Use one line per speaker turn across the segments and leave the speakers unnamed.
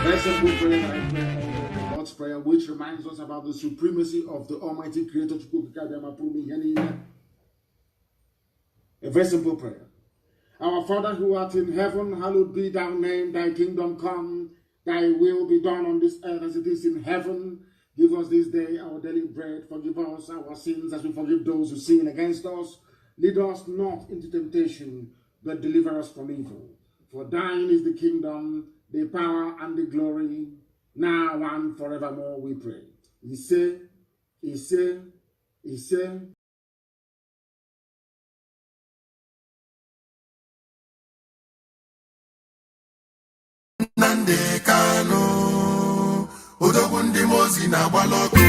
very simple prayer that I pray, God's prayer, which reminds us about the supremacy of the Almighty Creator. A very simple prayer. Our Father who art in heaven, hallowed be thy name, thy kingdom come, thy will be done on this earth as it is in heaven. Give us this day our daily bread. Forgive us our sins as we forgive those who sin against us. Lead us not into temptation, but deliver us from evil. For thine is the kingdom, the power, and the glory, now and forevermore, we pray. Ise.
Nnamdi Kanu, odogwu ndị mozi na-agbala ọkụ.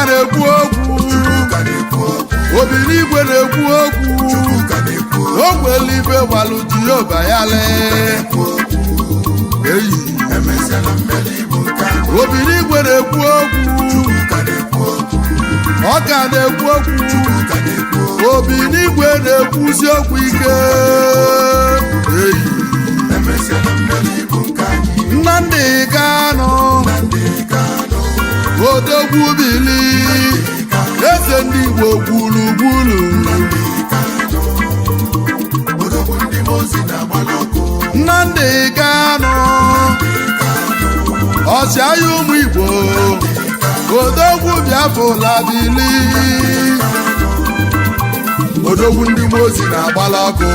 na-ekwu okwu, obi n'igwe na-ekwu okwu, ogwe eluigwe gbalụ Jehova ya lee, obi n'igwe na-ekwu okwu, ọ ka na-ekwu okwu, obi n'igwe na-ekwuzi okwu ike, Nnamdi Kanu odogwu bili eze ndị Igbo gburugburu, Nnamdi Kanu ọchịagha ụmụ Igbo, odogwu Biafra bili, odogwu ndị mozi na-agbala ọkụ.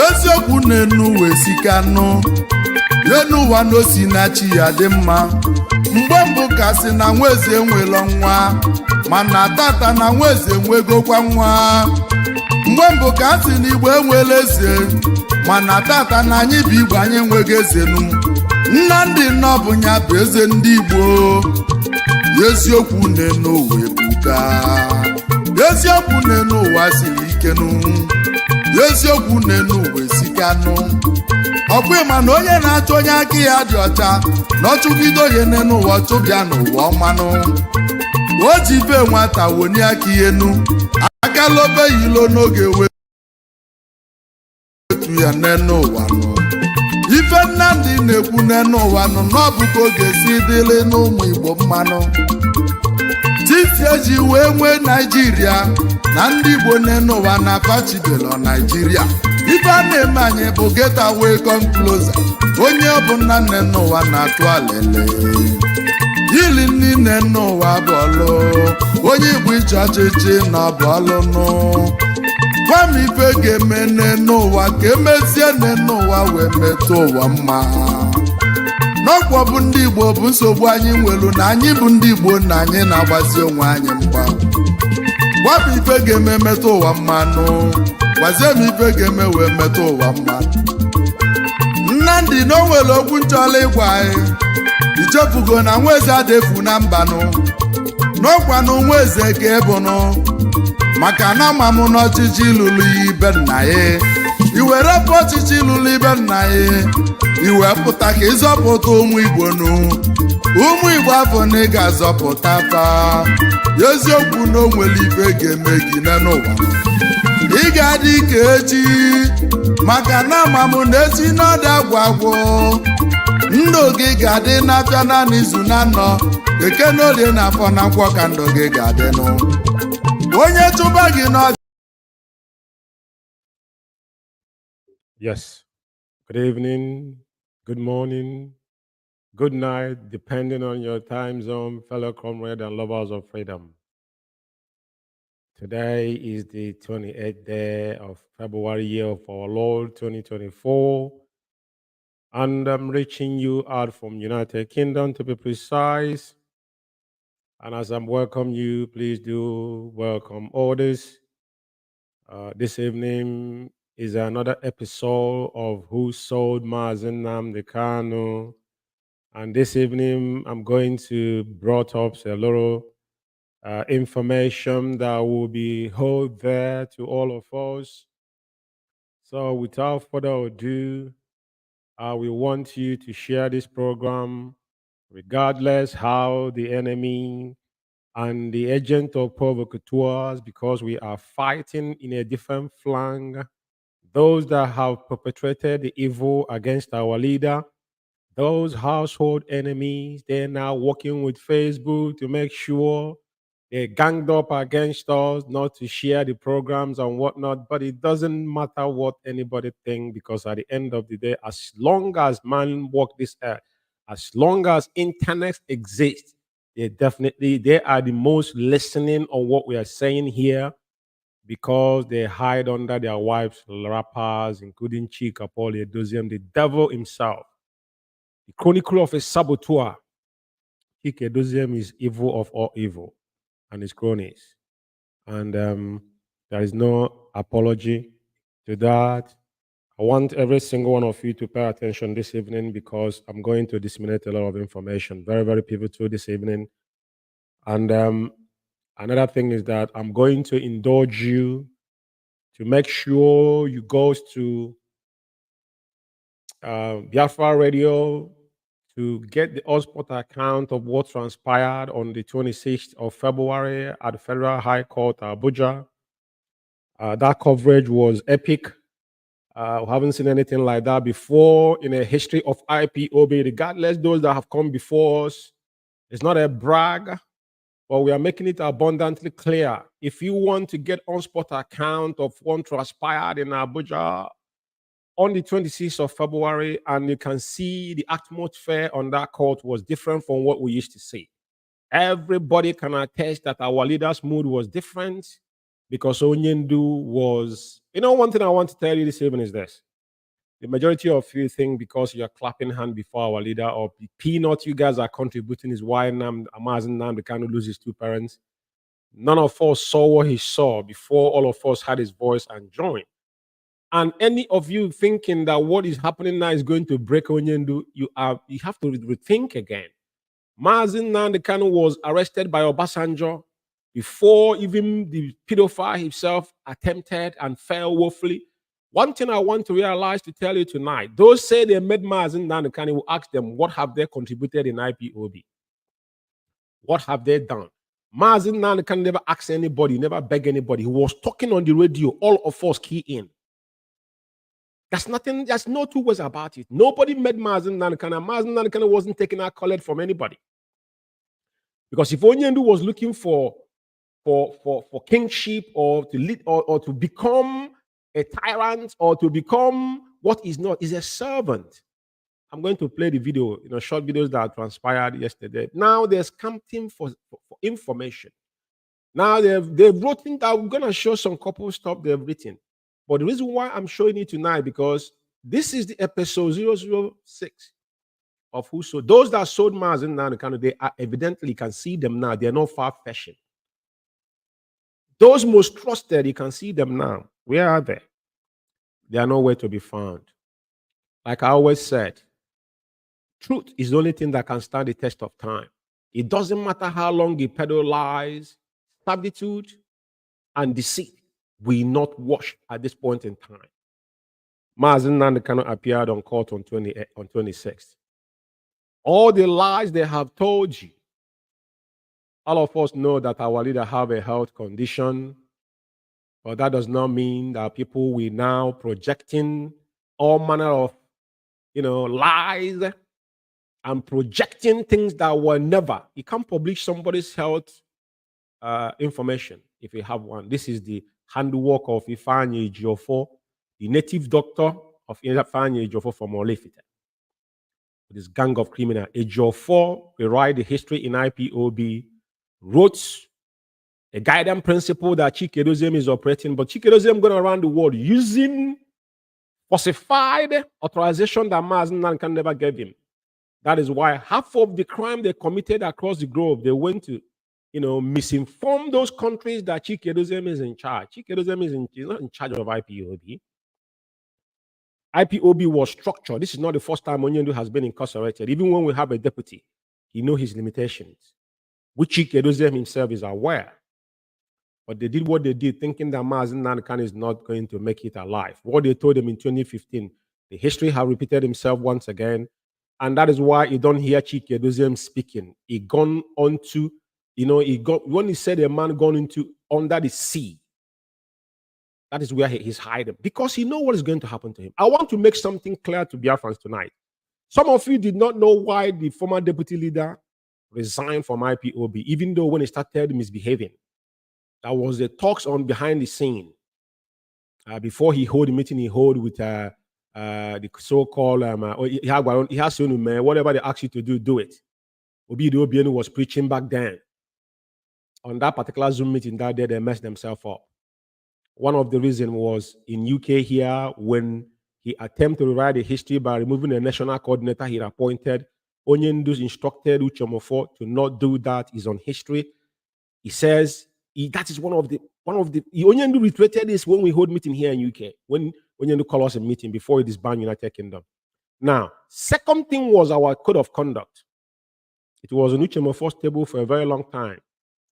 Eziokwu n'enu wee sikanụ, n'enu ụwa n'osi na chi ya dị mma. Mgbe mbụ ka sị na nweze enwelo nwa, mana tata na nweze enwegokwa nwa. Mgbe mbụ ka sị na Igbo enwela eze, mana tata na anyị bụ Igbo anyị enweghị ezenu. Nnamdi bụ ya bụ eze ndị Igbo. Eziokwu n'enu wee buka, eziokwu n'enu ụwa siri ikenu, eziokwu n'enu uwe sikanụ. Ọkwa ịma na onye na-achọ onye aka ya dị ọcha na ọchụgide onye n'enu ụwa chụbịa n'ụwa ọmanụ. O ji ife nwata wonye aka ihenu, aka lobe ilo n'oge wetu ya n'enu ụwa nụ. Ife Nnamdi na-ekwu n'enu ụwa nụ n'ọbụ ka oge si dịrị n'ụmụ Igbo mmanụ. Titi eji wee nwee Naijiria na ndị Igbo n'enu ụwa na pachibelo Naijiria. Ife a na-eme anyị bụ getaway come closer. Onye ọbụla n'enu ụwa na-atụ alele, ili nni n'enu ụwa bụ ọlụ, onye Igbo ịchị ọchịchị na bụ ọlụ nụ. Gwa m ife ga-eme n'enu ụwa ka emezie n'enu ụwa wee metụ ụwa mma. N'ọkwa bụ ndị Igbo bụ nsogbu anyị nwelu, na anyị bụ ndị Igbo na anyị na-agbazi onwe anyị mgba. Gwa m ife ga-eme metụ ụwa mmanụ, gwazie m ife ga-eme wee metụ ụwa mma. Nnamdi na o nwere okwu nchọla ịgwa anyị, ichefugo na nweze adefu na mbanụ, n'ọkwa na nweze ka ịbụnụ, maka na ama m n'ọchịchị lụrụ ibe nna ya. Iwere pụ ọchịchị lụrụ ibe nna ya, iwe pụta ka ịzọpụta ụmụ Igbo nụ, ụmụ Igbo afọ na ị ga-azọpụta fa. Eziokwu na o nwere ife ga-eme gị n'ụwa, ị ga-adị ka echi, maka na ama m na echi n'ọdị agwụ agwụ. Ndụ gị ga-adị n'afịa na n'izu na anọ, eke na orie na afọ na nkwọ ka ndụ gị ga-adị nụ. Onye chụba gị n'ọdị.
Yes. Good evening, good morning, good night, depending on your time zone, fellow comrade and lovers of freedom. Today is the 28th day of February, year of our Lord 2024. And I'm reaching you out from United Kingdom to be precise. And as I'm welcome you, please do welcome others. This evening is another episode of Who Sold Mazi Nnamdi Kanu. And this evening, I'm going to brought up a little information that will be held there to all of us. So without further ado, we want you to share this program regardless how the enemy and the agent of provocateurs, because we are fighting in a different flank. Those that have perpetrated the evil against our leader, those household enemies, they're now working with Facebook to make sure they ganged up against us, not to share the programs and whatnot. But it doesn't matter what anybody think, because at the end of the day, as long as man walk this earth, as long as internet exists, they are the most listening on what we are saying here, because they hide under their wives' wrappers, including Chika Paul Edosium, the devil himself. The chronicle of a saboteur. Chika Edosium is evil of all evil, and his cronies. And there is no apology to that. I want every single one of you to pay attention this evening, because I'm going to disseminate a lot of information, very, very pivotal this evening. And another thing is that I'm going to indulge you to make sure you go to Biafra Radio to get the hotspot account of what transpired on the 26th of February at the Federal High Court, Abuja. That coverage was epic. We haven't seen anything like that before in a history of IPOB, regardless those that have come before us. It's not a brag, but we are making it abundantly clear. If you want to get on-spot account of what transpired in Abuja on the 26th of February, and you can see the atmosphere on that court was different from what we used to see. Everybody can attest that our leader's mood was different, because Onyendu was, one thing I want to tell you this evening is this. The majority of you think because you're clapping hand before our leader, or the peanut you guys are contributing is why Mazi Nnamdi Kanu lose his two parents. None of us saw what he saw before all of us had his voice and joined. And any of you thinking that what is happening now is going to break Onyendu, you have to rethink again. Mazi Nnamdi Kanu was arrested by Obasanjo before even the pedophile himself attempted and fell woefully. One thing I want to realize to tell you tonight, those say they made Mazi Nnamdi Kanu, will ask them, what have they contributed in IPOB? What have they done? Mazi Nnamdi Kanu never asked anybody, never begged anybody. He was talking on the radio, all of us key in. There's no two ways about it. Nobody met Mazi Nnamdi Kanu. Mazi Nnamdi Kanu wasn't taking accolade from anybody. Because if Onyendu was looking for kingship, or to lead, or to become a tyrant, or to become what is not, is a servant. I'm going to play the video, short videos that transpired yesterday. Now they're scamping for information. Now they've written that we're going to show some couple stuff they've written. But the reason why I'm showing it tonight, because this is the episode 006 of Who Sold. Those that sold Mazi Nnamdi Kanu, they are evidently, you can see them now. They're not far-fetching. Those most trusted, you can see them now. Where are they? They are nowhere to be found. Like I always said, truth is the only thing that can stand the test of time. It doesn't matter how long you peddle lies, servitude, and deceit will not wash at this point in time. Mazi Nnamdi Kanu appeared on court on 26th. All the lies they have told you, all of us know that our leader have a health condition, but that does not mean that people will now projecting all manner of, lies and projecting things that were never. You can't publish somebody's health information if you have one. This is the handiwork of Ifeanyi Ejiofor, the native doctor of Ifeanyi Ejiofor from Olefite. This gang of criminals. Ejiofor, we write the history in IPOB, wrote a guiding principle that Chikedozium is operating, but Chikedozium going around the world using falsified authorization that Mazi Umeh can never give him. That is why half of the crime they committed across the globe, they went to, misinform those countries that Chikedozium is in charge. Chikedozium is not in charge of IPOB. IPOB was structured. This is not the first time Onyendu has been incarcerated. Even when we have a deputy, he knows his limitations, which Chikedozium himself is aware. But they did what they did, thinking that Mazi Umeh is not going to make it alive. What they told him in 2015, the history has repeated himself once again. And that is why you don't hear Chikedozium speaking. He gone on to, when he said a man gone into under the sea, that is where he's hiding. Because he knows what is going to happen to him. I want to make something clear to Biafrans tonight. Some of you did not know why the former deputy leader resigned from IPOB, even though when he started misbehaving. That was the talks on behind the scene. Before he hold the meeting, he hold with the so-called whatever they ask you to do it. Obi Obienu was preaching back then. On that particular Zoom meeting that day, they messed themselves up. One of the reasons was in UK here, when he attempted to rewrite the history by removing the national coordinator he appointed, Onyendu instructed Uchomofo to not do that. Is on history. He says that is one of the Onyendu reiterated this when we hold meeting here in UK, when Onyendu called us a meeting before it disbanded United Kingdom. Now, second thing was our code of conduct. It was on Uchemofo's table for a very long time.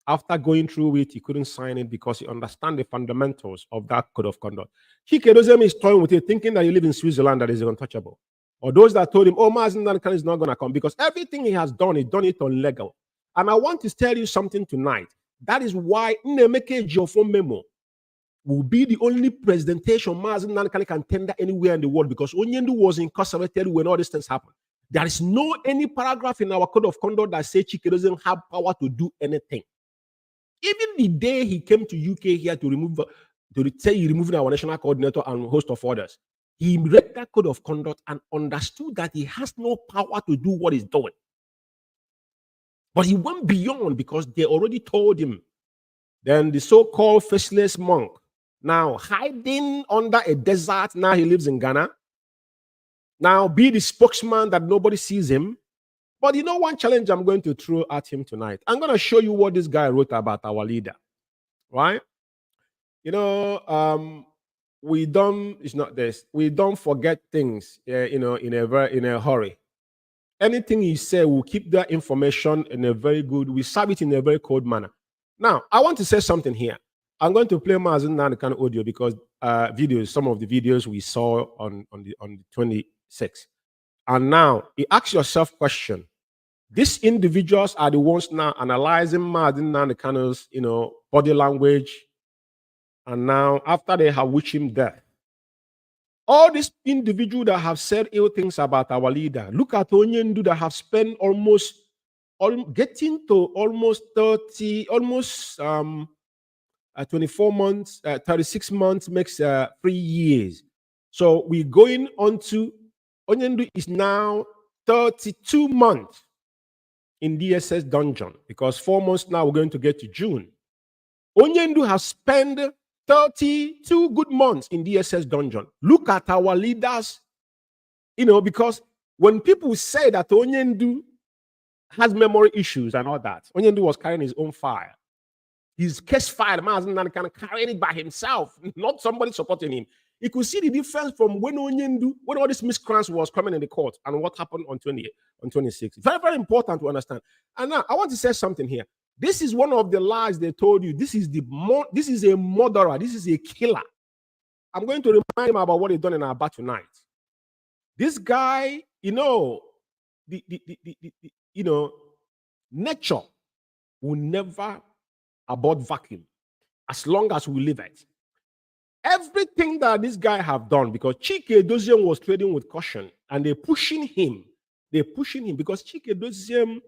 After going through it, he couldn't sign it because he understands the fundamentals of that code of conduct. Chikedozium is toying with it, thinking that he lives in Switzerland, that is untouchable. Or those that told him, oh, Mazi Umeh is not going to come, because everything he has done, he's done it on legal. And I want to tell you something tonight. That is why Nnemeke Ejiofor memo will be the only presentation Mazi Umeh can tender anywhere in the world, because Onyendu was incarcerated when all these things happened. There is no any paragraph in our code of conduct that says Chikedozium have power to do anything. Even the day he came to UK here to say he removed our national coordinator and a host of others, he read that code of conduct and understood that he has no power to do what he's doing. But he went beyond because they already told him. Then the so-called faceless monk, now hiding under a desert, now he lives in Ghana. Now be the spokesman that nobody sees him. But you know one challenge I'm going to throw at him tonight? I'm going to show you what this guy wrote about our leader, right? We don't forget things, in a hurry. Anything he said, we'll keep that information we serve it in a very cold manner. Now, I want to say something here. I'm going to play Mazi Umeh audio because some of the videos we saw on the 26th. And now, you ask yourself question. These individuals are the ones now analyzing Mazi Umeh's, body language. And now, after they have wished him death, all these individuals that have said ill things about our leader, look at Onyendu that have spent getting to almost 24 months, 36 months makes 3 years. So we're going on to Onyendu is now 32 months in DSS dungeon, because 4 months now we're going to get to June. Onyendu has spent 32 good months in DSS dungeon. Look at our leaders, because when people say that Onyendu has memory issues and all that, Onyendu was carrying his own file. His case file, Mazi Umeh can carry it by himself, not somebody supporting him. You could see the difference from when all this miscreants was coming in the court and what happened on 26. Very, very important to understand. And now I want to say something here. This is one of the lies they told you. This is a murderer. This is a killer. I'm going to remind him about what he done in our bar tonight. This guy, nature will never abort vacuum as long as we live it. Everything that this guy have done, because Chikedozium was trading with caution, and they're pushing him because Chikedozium,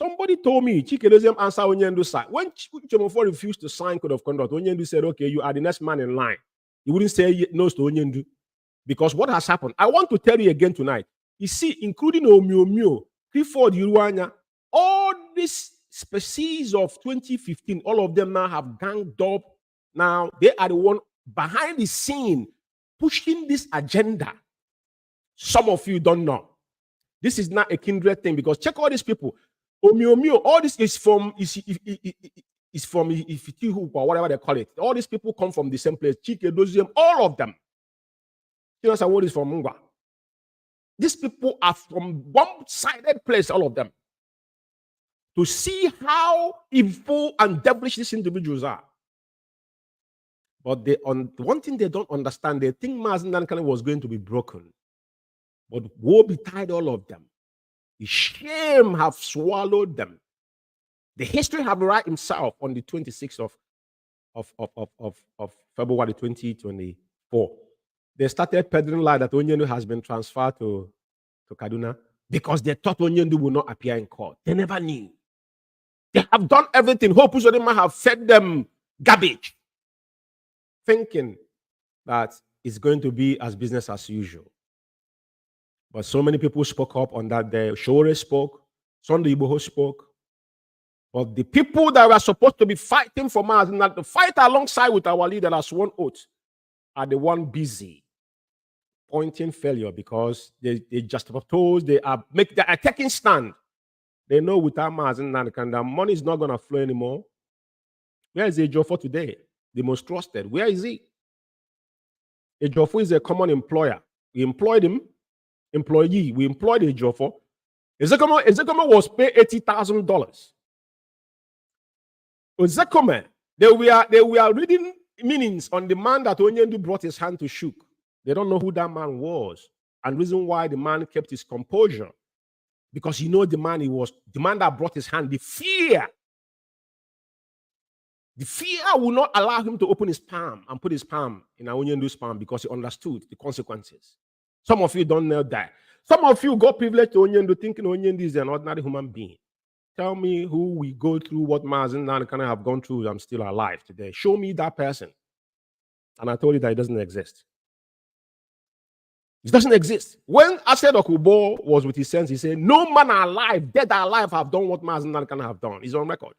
somebody told me Chikedozium answered Onyendu's side. When Chomofo refused to sign code of conduct, Onyendu said, okay, you are the next man in line. He wouldn't say no to Onyendu. Because what has happened, I want to tell you again tonight, you see, including Omiomio, Clifford Uruanya, all these species of 2015, all of them now have ganged up. Now they are the one behind the scene pushing this agenda. Some of you don't know. This is not a kindred thing, because check all these people. Omio, all this is from Ifitihu or whatever they call it. All these people come from the same place. Chike, Doziem, all of them. You know what is from Mungwa. These people are from one-sided place, all of them. To see how evil and devilish these individuals are. But one thing they don't understand, they think Mazi Umeh was going to be broken. But woe betide all of them. The shame have swallowed them. The history have write himself on the 26th of February 2024. They started peddling lie that Onyendu has been transferred to Kaduna because they thought Onyendu will not appear in court. They never knew. They have done everything. Hope Uzodinma have fed them garbage, thinking that it's going to be as business as usual. But so many people spoke up on that day. Shore spoke, Sunday Igboho spoke. But the people that were supposed to be fighting for Mazi Umeh, to fight alongside with our leader as one oath, are the one busy pointing failure, because they just proposed, they are taking stand. They know without Mazi Umeh, the money is not going to flow anymore. Where is Ejiofor today? The most trusted. Where is he? Ejiofor is a common employer. We employed him. Employee. We employed Ejiofor. Ezekome was paid $80,000. Ezekome, they were reading meanings on the man that Onyendu brought his hand to shook. They don't know who that man was. And reason why the man kept his composure. Because you know the man that brought his hand, the fear. The fear will not allow him to open his palm and put his palm in Onyendu's palm, because he understood the consequences. Some of you don't know that. Some of you got privileged to Onyendu thinking Onyendu is an ordinary human being. Tell me who we go through what Mazi Umeh have gone through. I'm still alive today. Show me that person. And I told you that it doesn't exist. It doesn't exist. When Ased Okubo was with his sense, he said, no man alive, dead or alive, have done what Mazi Umeh have done. It's on record.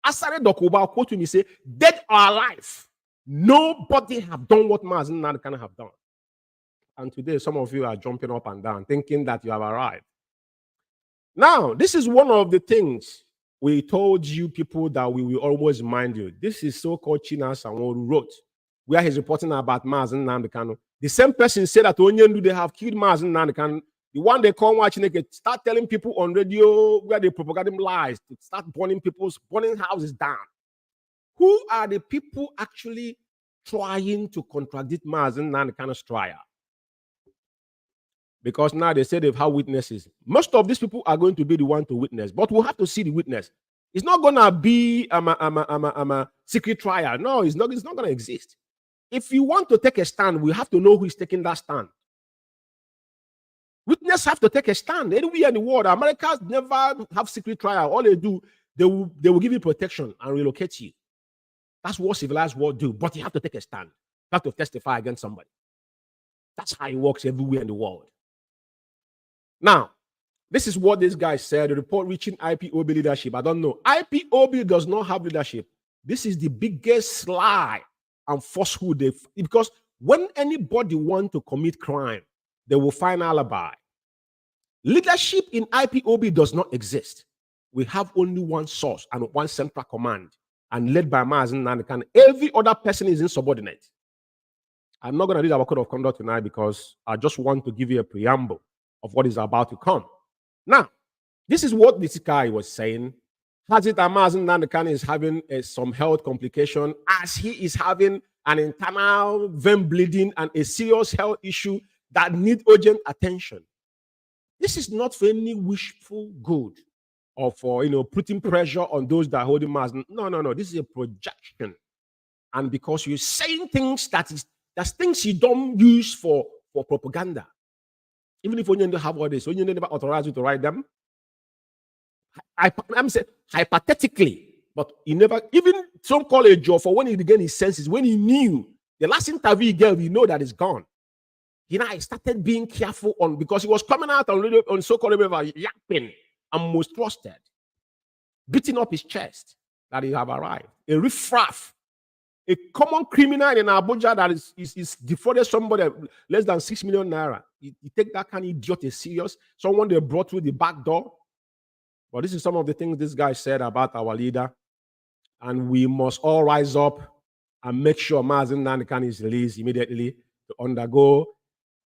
Ased Okubo quote him, he said, dead or alive, nobody have done what Mazi Umeh have done. And today, some of you are jumping up and down, thinking that you have arrived. Now, this is one of the things we told you people that we will always remind you. This is so-called China Sanwo who wrote, where he's reporting about Mazi Umeh. The same person said that Onyendu, they have killed Mazi Umeh. The one they call Wachineke, start telling people on radio where they propagate lies, to start burning houses down. Who are the people actually trying to contradict Mazi Umeh's trial? Because now they say they've had witnesses. Most of these people are going to be the one to witness, but we'll have to see the witness. It's not going to be a secret trial. No, it's not going to exist. If you want to take a stand, we have to know who is taking that stand. Witnesses have to take a stand. Anywhere in the world, Americans never have secret trial. All they do, they will give you protection and relocate you. That's what civilized world do. But you have to take a stand. You have to testify against somebody. That's how it works everywhere in the world. Now, this is what this guy said, the report reaching IPOB leadership. I don't know. IPOB does not have leadership. This is the biggest lie and falsehood. Because when anybody wants to commit crime, they will find alibi. Leadership in IPOB does not exist. We have only one source and one central command, and led by Mazi Umeh. Every other person is insubordinate. I'm not going to read our code of conduct tonight because I just want to give you a preamble of what is about to come. Now, this is what this guy was saying. Has it that Mazi Umeh is having some health complication, as he is having an internal vein bleeding and a serious health issue that need urgent attention. This is not for any wishful good or for putting pressure on those that hold him Mazi. No. This is a projection, and because you're saying things that's things you don't use for propaganda. Even if Onyendu have all this, Onyendu never authorized you to write them. I'm saying hypothetically, but he never, even some call a job for when he regained his senses, when he knew the last interview he gave, we know that it's gone. He started being careful because he was coming out on radio, on so-called radio, yapping and most trusted. beating up his chest that he have arrived. A riffraff, a common criminal in Abuja that is defrauded somebody less than 6 million naira. You take that kind of idiot as serious? Someone they brought through the back door. But this is some of the things this guy said about our leader. And we must all rise up and make sure Mazi Nnamdi is released immediately to undergo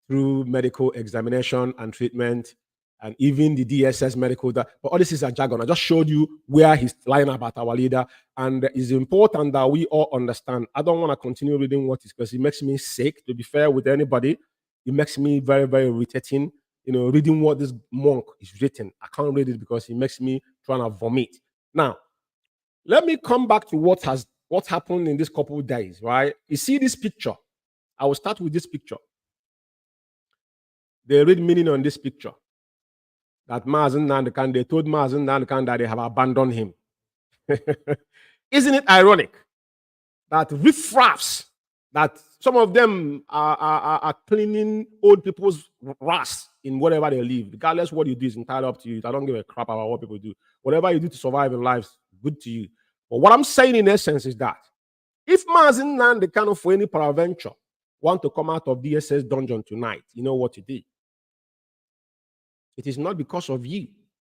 through medical examination and treatment, and even the DSS medical. But all this is a jargon. I just showed you where he's lying about our leader. And it's important that we all understand. I don't want to continue reading what is, because it makes me sick, to be fair with anybody. It makes me very, very irritating. Reading what this monk is written. I can't read it because it makes me trying to vomit. Now, let me come back to what happened in this couple of days, right? You see this picture. I will start with this picture. They read meaning on this picture. That Mazi Nnamdi, they told Mazi Nnamdi that they have abandoned him. Isn't it ironic that riffraffs, that some of them are cleaning old people's rust in whatever they live, regardless what you do is entirely up to you. I don't give a crap about what people do. Whatever you do to survive in life is good to you. But what I'm saying in essence is that if Mazi Nnamdi for any peradventure want to come out of DSS dungeon tonight, you know what to do. It is not because of you.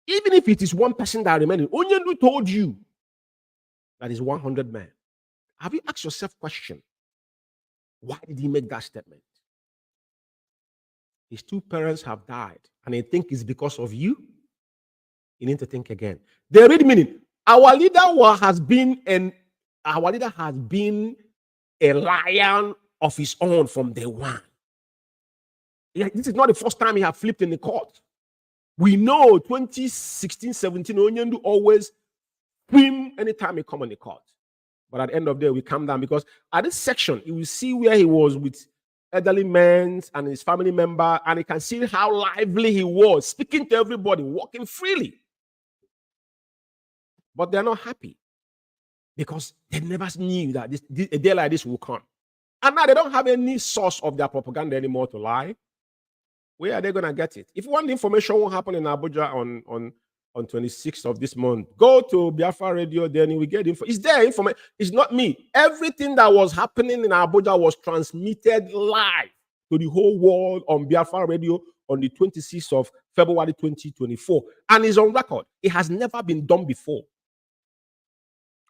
Even if it is one person that remains, Onyendu told you that is 100 men. Have you asked yourself question? Why did he make that statement? His two parents have died, and I think it's because of you. You need to think again. They read meaning. Our leader has been a lion of his own from day one. This is not the first time he has flipped in the court. We know 2016, 17, Onyendu always scream anytime he come on the court. But at the end of the day, we calm down, because at this section, you will see where he was with elderly men and his family member, and you can see how lively he was, speaking to everybody, walking freely. But they're not happy because they never knew that a day like this will come. And now they don't have any source of their propaganda anymore to lie. Where are they going to get it? If you want the information, what happened in Abuja on 26th of this month, go to Biafra Radio, then you will get info. It's there, information. It's not me. Everything that was happening in Abuja was transmitted live to the whole world on Biafra Radio on the 26th of February 2024. And it's on record. It has never been done before.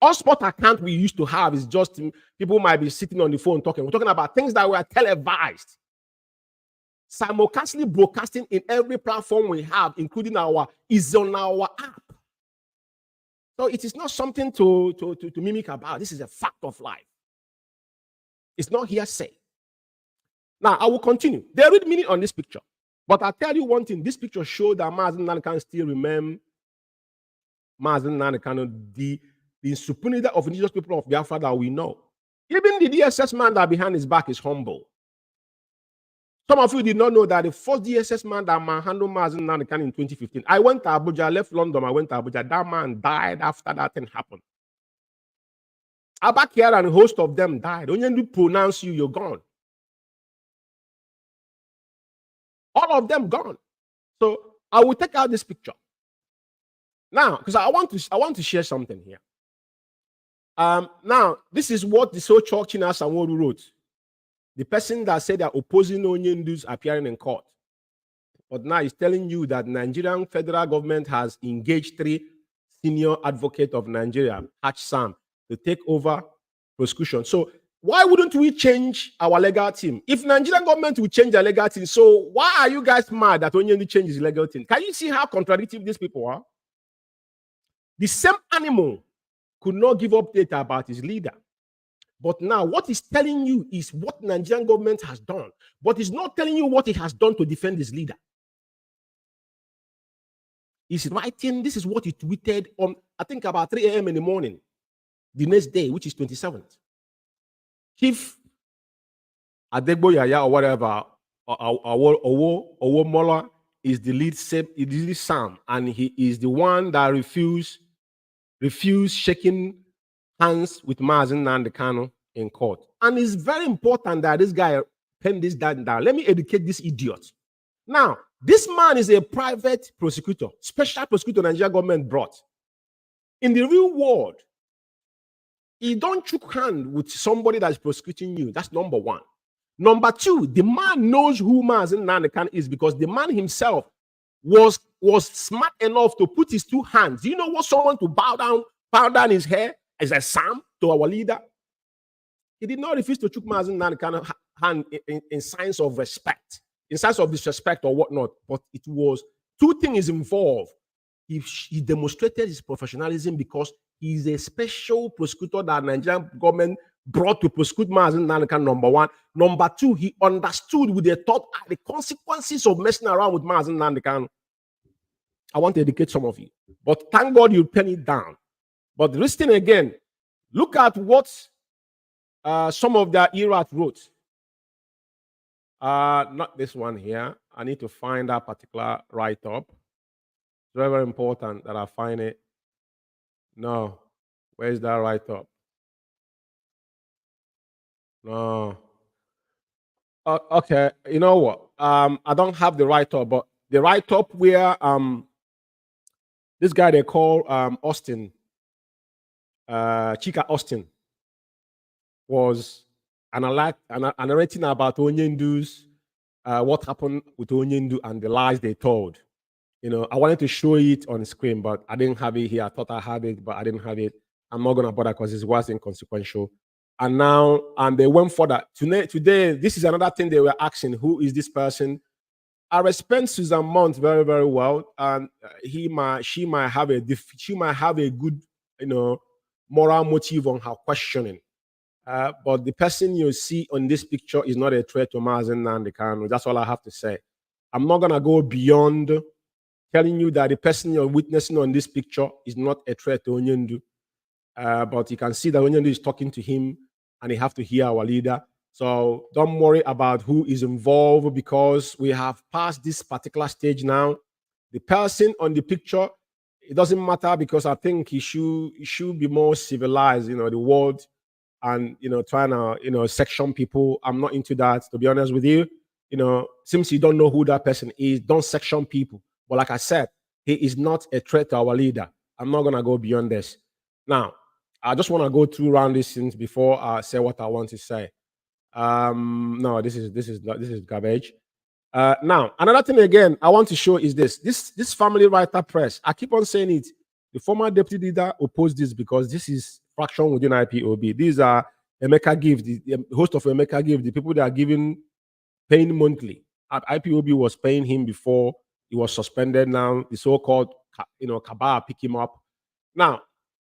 All spot account we used to have is just people might be sitting on the phone talking. We're talking about things that were televised, simultaneously broadcasting in every platform we have, including is on our app. So it is not something to mimic about. This is a fact of life. It's not hearsay. Now, I will continue. There is meaning on this picture. But I'll tell you one thing. This picture shows that Mazi Nnamdi can still remember Mazi Nnamdi, the supreme leader of indigenous people of Biafra that we know. Even the DSS man that behind his back is humble. Some of you did not know that the first DSS man that manhandled Mazi Nnamdi in 2015. I went to Abuja, I left London, I went to Abuja. That man died after that thing happened. Abakir and a host of them died. Onyendu pronounce you, you're gone. All of them gone. So I will take out this picture. Now, because I want to share something here. Now, this is what the so-called China Sanwo-Olu wrote. The person that said they're opposing Onyendu's appearing in court. But now he's telling you that Nigerian federal government has engaged 3 senior advocates of Nigeria, Hatch Sam, to take over prosecution. So why wouldn't we change our legal team? If Nigerian government will change their legal team, so why are you guys mad that Onyendu changes his legal team? Can you see how contradictory these people are? The same animal could not give up data about his leader. But now what he's telling you is what Nigerian government has done. But he's not telling you what he has done to defend his leader. He's writing, this is what he tweeted on, I think about 3 a.m. in the morning, the next day, which is 27th. Chief Adegbo Yaya or whatever, Owo Mola is the lead Sam, and he is the one that refused shaking hands with Mazi Nnamdi in court. And it's very important that this guy penned this down. Let me educate this idiot. Now, this man is a private prosecutor, special prosecutor Nigerian government brought. In the real world, you don't shook hand with somebody that's prosecuting you. That's number one. Number two, the man knows who Mazi Umeh is because the man himself was smart enough to put his two hands. Do you know what someone to bow down his hair as a psalm to our leader? He did not refuse to shook Mazi Umeh hand in signs of respect, in signs of disrespect or whatnot. But it was two things involved. He demonstrated his professionalism because he's a special prosecutor that Nigerian government brought to prosecute Mazi Umeh, number one. Number two, he understood with the thought the consequences of messing around with Mazi Umeh. I want to educate some of you. But thank God you pen it down. But listen again, look at what some of the era wrote. Not this one here. I need to find that particular write-up. It's very, very important that I find it. No. Where's that write-up? No. Okay. You know what? I don't have the write-up, but the write-up where this guy they call Austin, Chika Austin, was narrating about Onyendu's what happened with Onyendu and the lies they told. You know, I wanted to show it on the screen, but I didn't have it here. I thought I had it, but I didn't have it. I'm not gonna bother because it was inconsequential. And now, they went further. Today, this is another thing they were asking: who is this person? I respect Susan Mount very, very well, and she might have a good, moral motive on her questioning. But the person you see on this picture is not a threat to Mazi Umeh. That's all I have to say. I'm not gonna go beyond telling you that the person you're witnessing on this picture is not a threat to Onyendu. But you can see that Onyendu is talking to him, and he have to hear our leader. So don't worry about who is involved because we have passed this particular stage now. The person on the picture, it doesn't matter because I think he should be more civilized, the world, and trying to section people. I'm not into that, to be honest with you. Since you don't know who that person is, don't section people. But like I said, he is not a threat to our leader. I'm not gonna go beyond this. Now, I just want to go through around these things before I say what I want to say. No, this is garbage. Now, another thing again I want to show is this family writer press. I keep on saying it. The former deputy leader opposed this because this is fraction within IPOB. These are Emeka Give, the host of Emeka Give, the people that are paying monthly. IPOB was paying him before he was suspended. Now the so-called Cabal pick him up. Now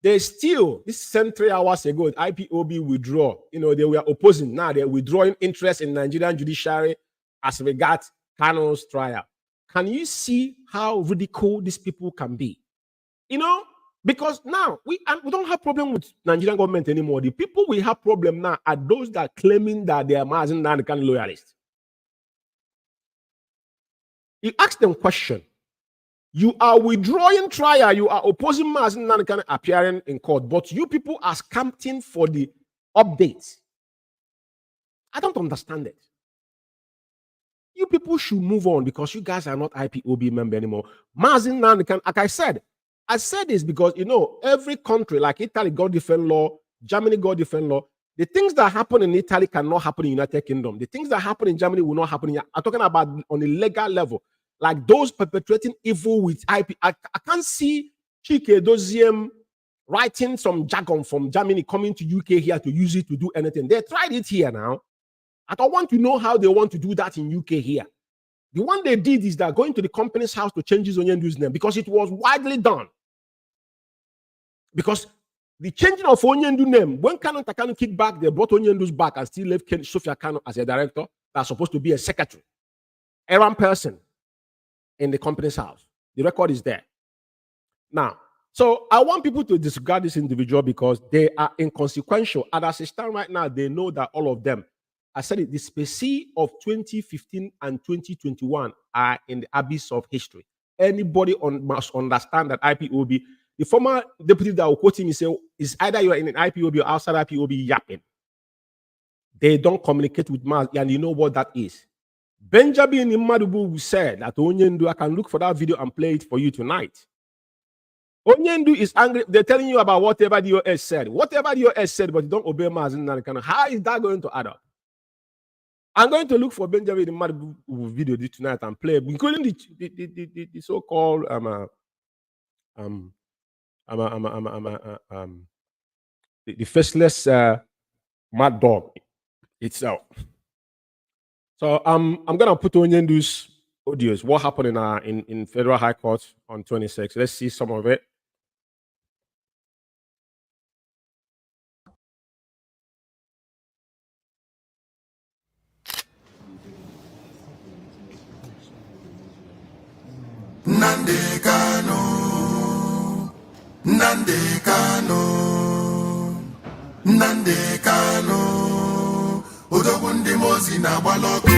they still, this sent 3 hours ago, IPOB withdraw. They were opposing. Now they're withdrawing interest in Nigerian judiciary as regards Kanu's trial. Can you see how ridiculous these people can be? Because now we don't have problem with Nigerian government anymore. The people we have problem now are those that are claiming that they are Mazi Umeh loyalists. You ask them question. You are withdrawing trial. You are opposing Mazi Umeh appearing in court, but you people are scamping for the updates. I don't understand it. You people should move on because you guys are not IPOB member anymore. Mazi Umeh, like I said this because every country, like Italy got different law, Germany got different law. The things that happen in Italy cannot happen in the United Kingdom. The things that happen in Germany will not happen in. I'm talking about on a legal level. Like those perpetrating evil with IP. I can't see Chike Doziem writing some jargon from Germany coming to UK here to use it to do anything. They tried it here now. I don't want to know how they want to do that in UK here. The one they did is that going to the company's house to change his Onyendu's name because it was widely done. Because the changing of Onyendu name, when Kanu kicked back, they brought Onyendu's back and still left Sophia Kanu as a director that's supposed to be a secretary, errand person in the company's house. The record is there. Now, so I want people to disregard this individual because they are inconsequential. And as it stands right now, they know that all of them, I said it, the specie of 2015 and 2021 are in the abyss of history. Anybody must understand that IPOB, the former deputy that will quote him, is either you are in an IPOB or outside IPOB yapping. They don't communicate with Maz, and you know what that is. Benjamin Imadubu said that Onyendu, I can look for that video and play it for you tonight. Onyendu is angry. They're telling you about whatever the OS said. Whatever the OS said, but you don't obey Mazi Umeh. How is that going to add up? I'm going to look for Benjamin the Mad video tonight and play, including the so-called the faceless mad dog itself. So I'm gonna put Onyendu's audios. What happened in Federal High Court on 26? Let's see some of it.
Nnamdi Kanu, Nnamdi Kanu, Nnamdi Kanu, odogwu ndị Mozi na-agbala ọkụ.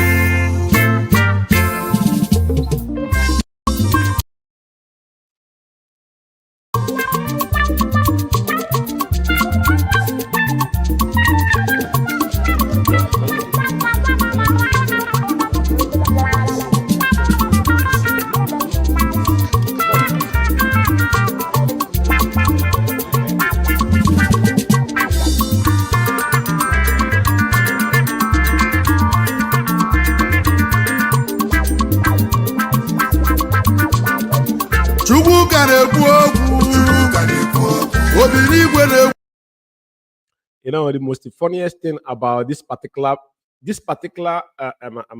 You know, the most funniest thing about this particular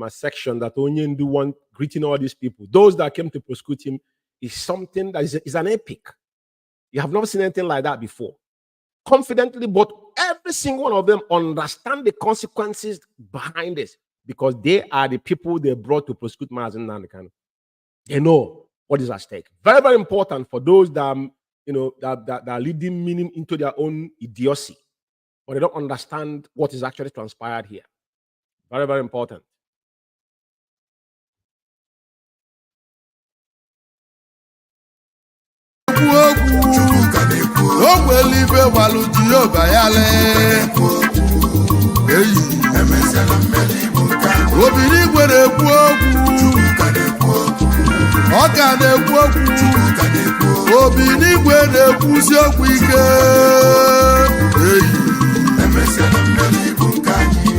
section that Onyendu want greeting all these people, those that came to prosecute him, is something that is an epic. You have never seen anything like that before. Confidently, but every single one of them understand the consequences behind this because they are the people they brought to prosecute Mazi Umeh. They know what is at stake. Very, very important for those that that are leading meaning into their own idiocy, but they don't understand what is actually transpired here. Very, very important.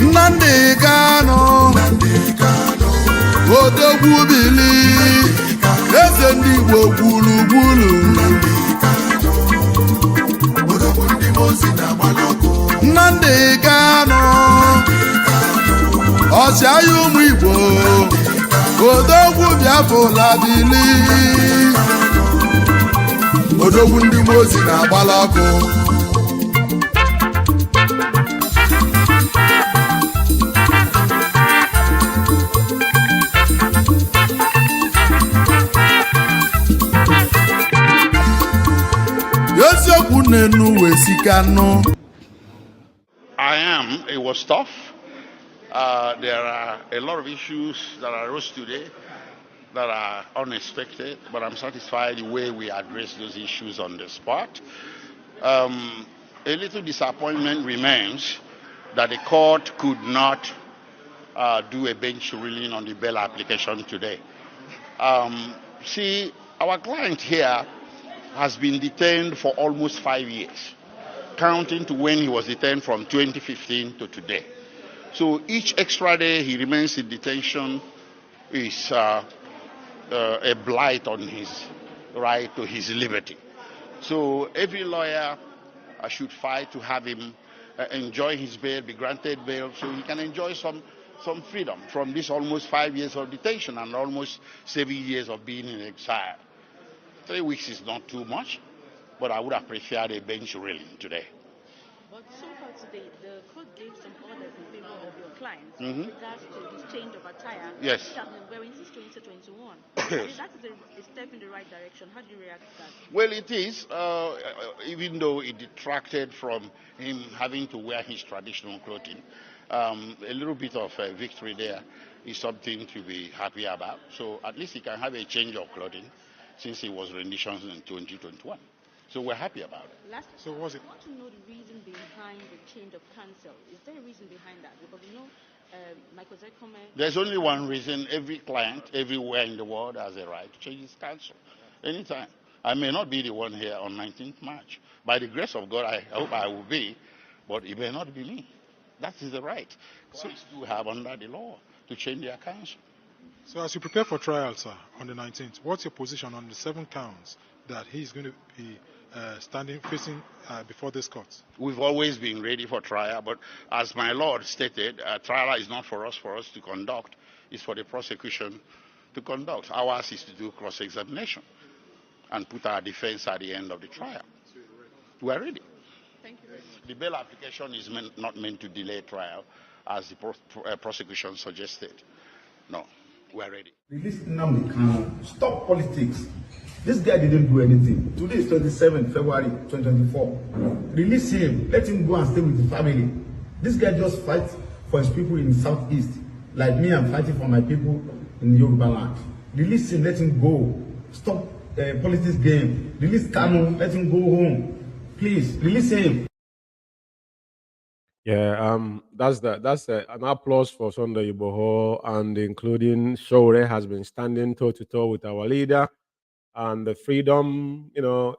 Nnamdi Kanu, odogwu bili, eze ndị Igbo gburugburu. Nnamdi Kanu, ọchịagha ụmụ Igbo, odogwu Biafra bili, odogwu ndị Mozi na-agbala ọkụ.
It was tough. There are a lot of issues that arose today that are unexpected, but I'm satisfied the way we address those issues on the spot. A little disappointment remains that the court could not do a bench ruling on the bail application today. See, our client here has been detained for almost 5 years, counting to when he was detained from 2015 to today. So each extra day he remains in detention is a blight on his right to his liberty. So every lawyer should fight to have him enjoy his bail, be granted bail, so he can enjoy some freedom from this almost 5 years of detention and almost 7 years of being in exile. 3 weeks is not too much, but I would have preferred a bench ruling today.
But so far today, the court gave some orders in favor of your clients with regards to this change of attire.
Yes.
Which has been wearing since 2021. That is a step in the right direction. How do you react to that?
Well, it is, even though it detracted from him having to wear his traditional clothing. A little bit of a victory there is something to be happy about. So at least he can have a change of clothing since he was renditioned in 2021. So we're happy about it.
So was it? I want to know the reason behind the change of counsel. Is there a reason behind that? Because Michael Zekome...
There's only one reason. Every client, everywhere in the world, has a right to change his counsel anytime. I may not be the one here on 19th March. By the grace of God, I hope I will be, but it may not be me. That is the right. So you have under the law to change their counsel.
So as you prepare for trial, sir, on the 19th, what's your position on the 7 counts that he's going to be facing before this court?
We've always been ready for trial, but as my Lord stated, trial is not for us to conduct. It's for the prosecution to conduct. Ours is to do cross-examination and put our defense at the end of the trial. We are ready.
Thank you very much.
The bail application is not meant to delay trial, as the prosecution suggested. No, we are ready.
Release Nnamdi Kanu. Stop politics. This guy didn't do anything. Today is 27 February 2024. Release him. Let him go and stay with the family. This guy just fights for his people in the southeast. Like me, I'm fighting for my people in Yoruba land. Release him. Let him go. Stop politics game. Release Kanu. Let him go home. Please, release him.
Yeah, that's an applause for Sunday Iboho, and including Shore has been standing toe to toe with our leader, and the freedom,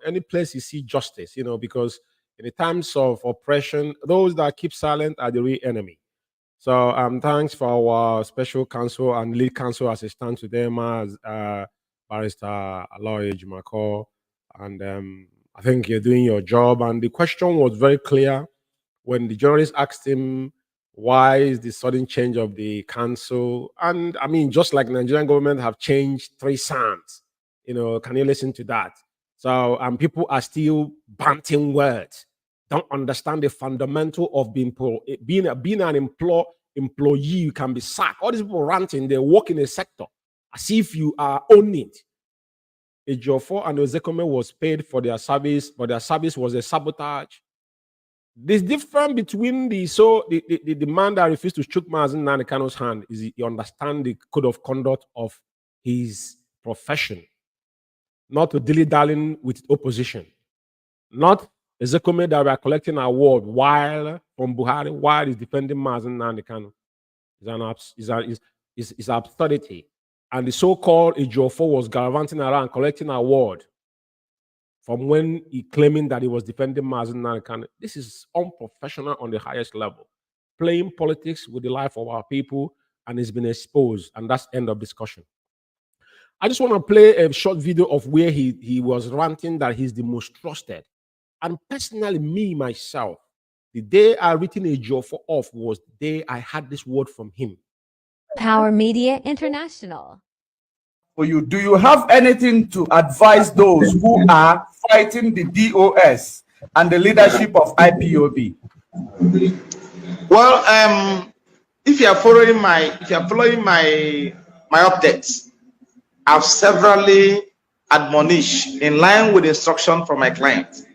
any place you see justice, because in the times of oppression, those that keep silent are the real enemy. So thanks for our special counsel and lead counsel assistant to them as Barrister Aloy Jumako, and I think you're doing your job. And the question was very clear when the journalist asked him, why is the sudden change of the council? And I mean, just like Nigerian government have changed 3 sons, can you listen to that? So people are still banting words, don't understand the fundamental of being an employee. You can be sacked. All these people ranting, they work in a sector as if you are owning it. Ejiofor and Ozekome was paid for their service, but their service was a sabotage. This difference between the man that refused to shook Mazi Nnamdi Kanu's hand is he understand the code of conduct of his profession, not to dilly-dallying with opposition, not Ozekome that we are collecting award while from Buhari while he's defending Mazi Nnamdi Kanu. It's absurdity. And the so-called Ejiofor was gallivanting around collecting award from when he claiming that he was defending Mazi Nnamdi Kanu. This is unprofessional on the highest level. Playing politics with the life of our people, and it's been exposed, and that's end of discussion. I just want to play a short video of where he was ranting that he's the most trusted. And personally, me, myself, the day I written Ejiofor off was the day I had this word from him.
Power Media International.
For you, do you have anything to advise those who are fighting the DOS and the leadership of IPOB?
Well, if you are following my updates, I've severally admonished in line with instruction from my client.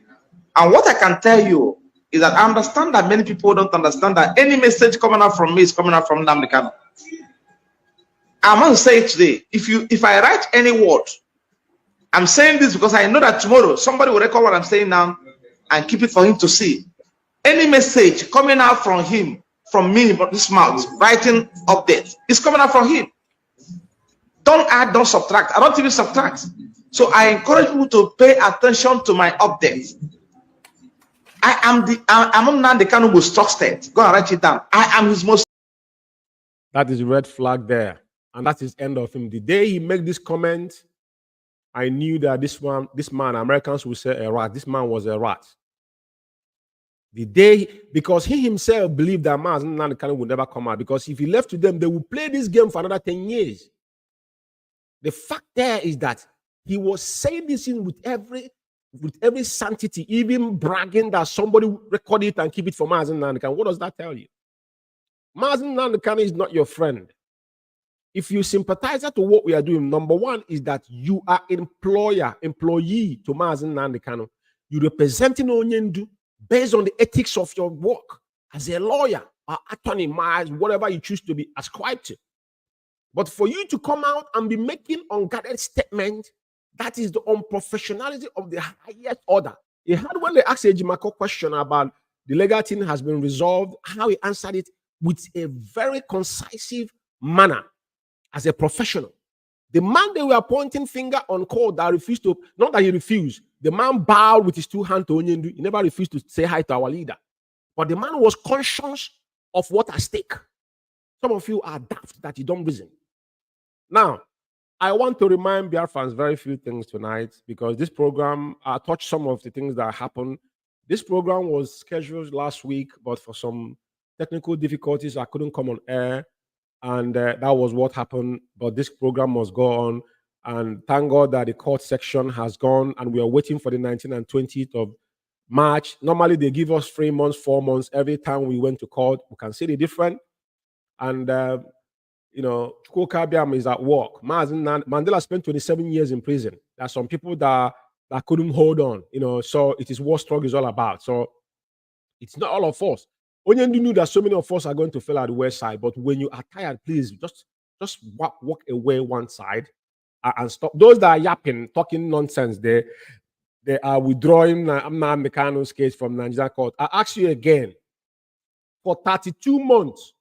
And what I can tell you is that I understand that many people don't understand that any message coming out from me is coming out from Nnamdi Kanu. I'm going to say it today. If I write any word, I'm saying this because I know that tomorrow somebody will record what I'm saying now and keep it for him to see. Any message coming out from him, from me, but this mouth, writing update, is coming out from him. Don't add, don't subtract. I don't even subtract. So I encourage people to pay attention to my updates. I'm Nnamdi Kanu most trusted. Go and write it down. I am his most.
That is a red flag there. And that is the end of him. The day he made this comment, I knew that this man, Americans will say a rat. This man was a rat. The day, because he himself believed that Mazi Nnamdi Kanu would never come out. Because if he left to them, they would play this game for another 10 years. The fact there is that he was saying this in with every sanctity, even bragging that somebody record it and keep it for Mazi Nnamdi Kanu. What does that tell you? Mazi Nnamdi Kanu is not your friend. If you sympathize to what we are doing, number one is that you are employee to Mazi Nnamdi Kanu. You representing Onyendu based on the ethics of your work as a lawyer or attorney, whatever you choose to be ascribed to. But for you to come out and be making unguarded statement, that is the unprofessionality of the highest order. He had when they asked a Jimako question about the legal thing has been resolved, how he answered it with a very concisive manner as a professional. The man they were pointing finger on call that refused to, not that he refused, the man bowed with his two hands to Onyendu. He never refused to say hi to our leader. But the man was conscious of what at stake. Some of you are daft that you don't reason. Now, I want to remind Biafrans very few things tonight because this program touched some of the things that happened. This program was scheduled last week, but for some technical difficulties, I couldn't come on air. And that was what happened. But this program must go on. And thank God that the court section has gone and we are waiting for the 19th and 20th of March. Normally, they give us 3 months, 4 months. Every time we went to court, we can see the difference. And, you know, Chukwukabiam is at work. Mandela spent 27 years in prison. There are some people that couldn't hold on, you know, so it is what struggle is all about. So it's not all of us. Onyendu knew that so many of us are going to fail at the west side, but when you are tired, please just walk away one side and stop. Those that are yapping, talking nonsense, they are withdrawing Nnamdi Kanu's case from Nigerian court. I ask you again, for 32 months,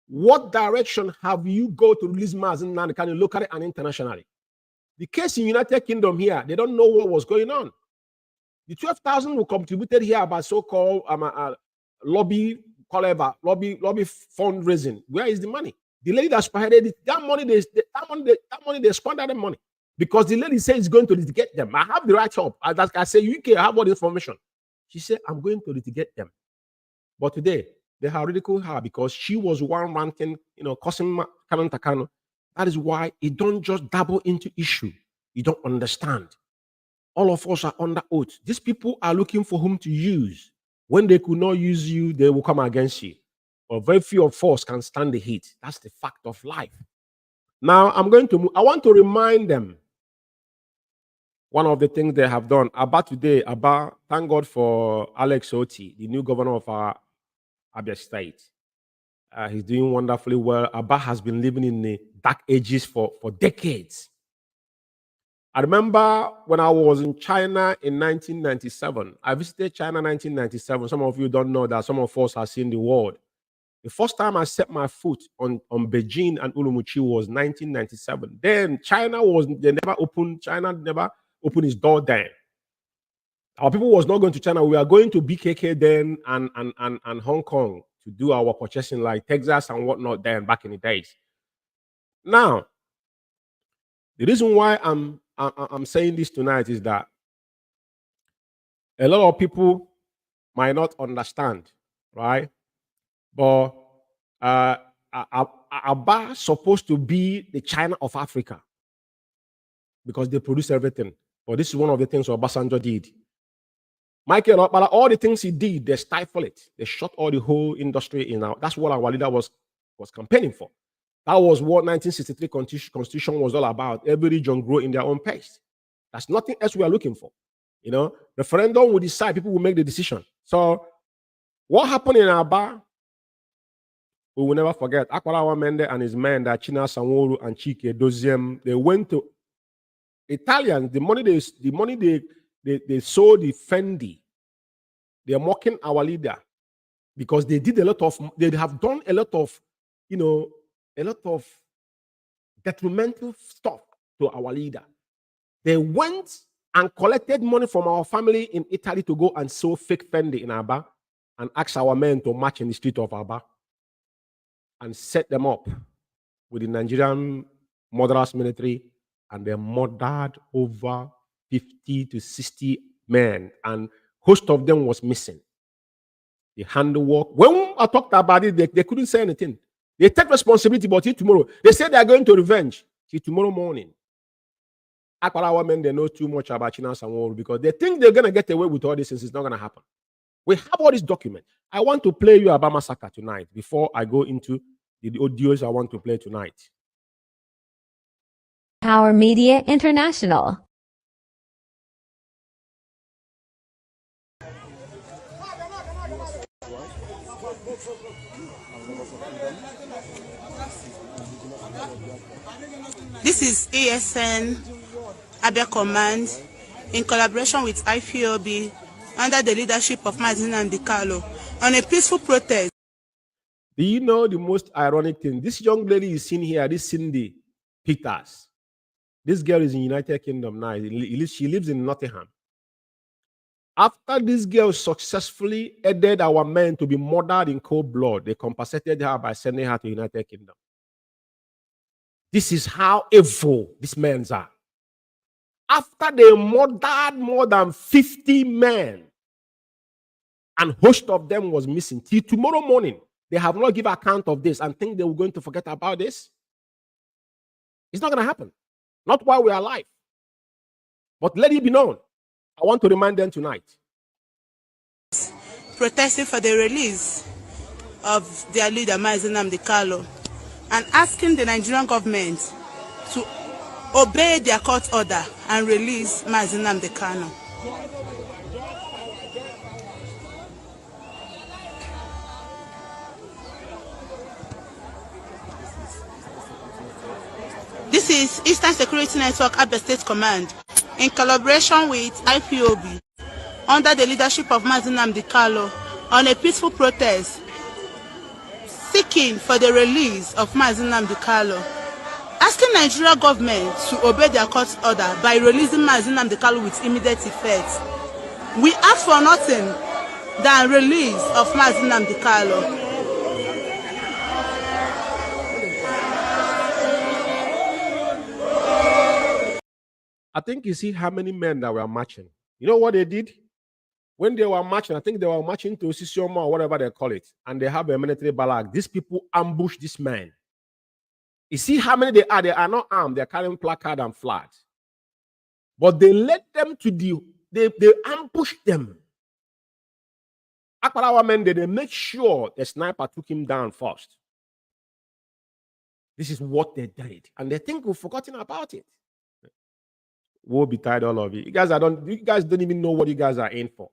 what direction have you go to release Mazi Umeh locally and internationally? The case in United Kingdom here, they don't know what was going on. The 12,000 who contributed here about so-called lobby fundraising. Where is the money? The lady that spearheaded it, that money they squandered the money because the lady said it's going to litigate them. I have the right help. As I say, UK, I have all the information. She said, I'm going to litigate them. But today, they have ridiculed her because she was one ranting, you know, causing Kanu. That is why you don't just dabble into issue. You don't understand. All of us are under oath. These people are looking for whom to use. When they could not use you, they will come against you. But very few of us can stand the heat. That's the fact of life. Now, I want to remind them one of the things they have done. Today, thank God for Alex Oti, the new governor of our Abia State. He's doing wonderfully well. Abba has been living in the dark ages for decades. I remember when I was in China in 1997. I visited China in 1997. Some of you don't know that. Some of us have seen the world. The first time I set my foot on Beijing and Urumqi was 1997. Then China never opened its door then. Our people was not going to China. We are going to BKK then and Hong Kong to do our purchasing, like Texas and whatnot then back in the days. Now, the reason why I'm saying this tonight is that a lot of people might not understand, right? But Abba supposed to be the China of Africa because they produce everything. But this is one of the things Obasanjo did. Michael, all the things he did, they stifle it. They shut all the whole industry in. That's what our leader was campaigning for. That was what 1963 Constitution was all about. Every region grow in their own pace. That's nothing else we are looking for. You know, referendum will decide, people will make the decision. So what happened in Aba, we will never forget. Akwarawa Mende and his men, that China Sanwo-Olu and Chike Doziem, they went to Italians. The money they sold the Fendi. They are mocking our leader because they have done a lot of, you know, a lot of detrimental stuff to our leader. They went and collected money from our family in Italy to go and sew fake Fendi in Aba and asked our men to march in the street of Aba and set them up with the Nigerian murderous military, and they murdered over 50 to 60 men, and host of them was missing. The handwork. When I talked about it, they couldn't say anything. They take responsibility, but till tomorrow, they say they are going to revenge. Till tomorrow morning. Akwarawa men, they know too much about China Sanwo-Olu because they think they're going to get away with all this, since it's not going to happen. We have all these documents. I want to play you Aba Massacre tonight before I go into the audios I want to play tonight.
Power Media International.
This is ASN Abia Command in collaboration with IPOB under the leadership of Mazi Umeh on a peaceful protest.
Do you know the most ironic thing? This young lady is seen here, this Cindy Peters. This girl is in United Kingdom now. She lives in Nottingham. After this girl successfully aided our men to be murdered in cold blood, they compensated her by sending her to United Kingdom. This is how evil these men are. After they murdered more than 50 men, and host of them was missing, till tomorrow morning, they have not given account of this and think they were going to forget about this. It's not going to happen. Not while we are alive. But let it be known. I want to remind them tonight.
Protesting for the release of their leader, Mazi Nnamdi, and asking the Nigerian government to obey their court order and release Mazi Nnamdi. This is Eastern Security Network Abia State Command in collaboration with IPOB under the leadership of Mazi Nnamdi on a peaceful protest seeking for the release of Mazi Nnamdi, asking Nigeria government to obey their court order by releasing Mazi Nnamdi with immediate effect. We ask for nothing than release of Mazi Nnamdi.
I think you see how many men that were marching. You know what they did? When they were marching, I think they were marching to Sisioma or whatever they call it, and they have a military barrack. These people ambushed this man. You see how many they are? They are not armed. They are carrying placard and flags. But they led them to they ambushed them. Akparawa men, they make sure the sniper took him down first. This is what they did. And they think we've forgotten about it. Woe betide all of you. You guys don't even know what you guys are in for.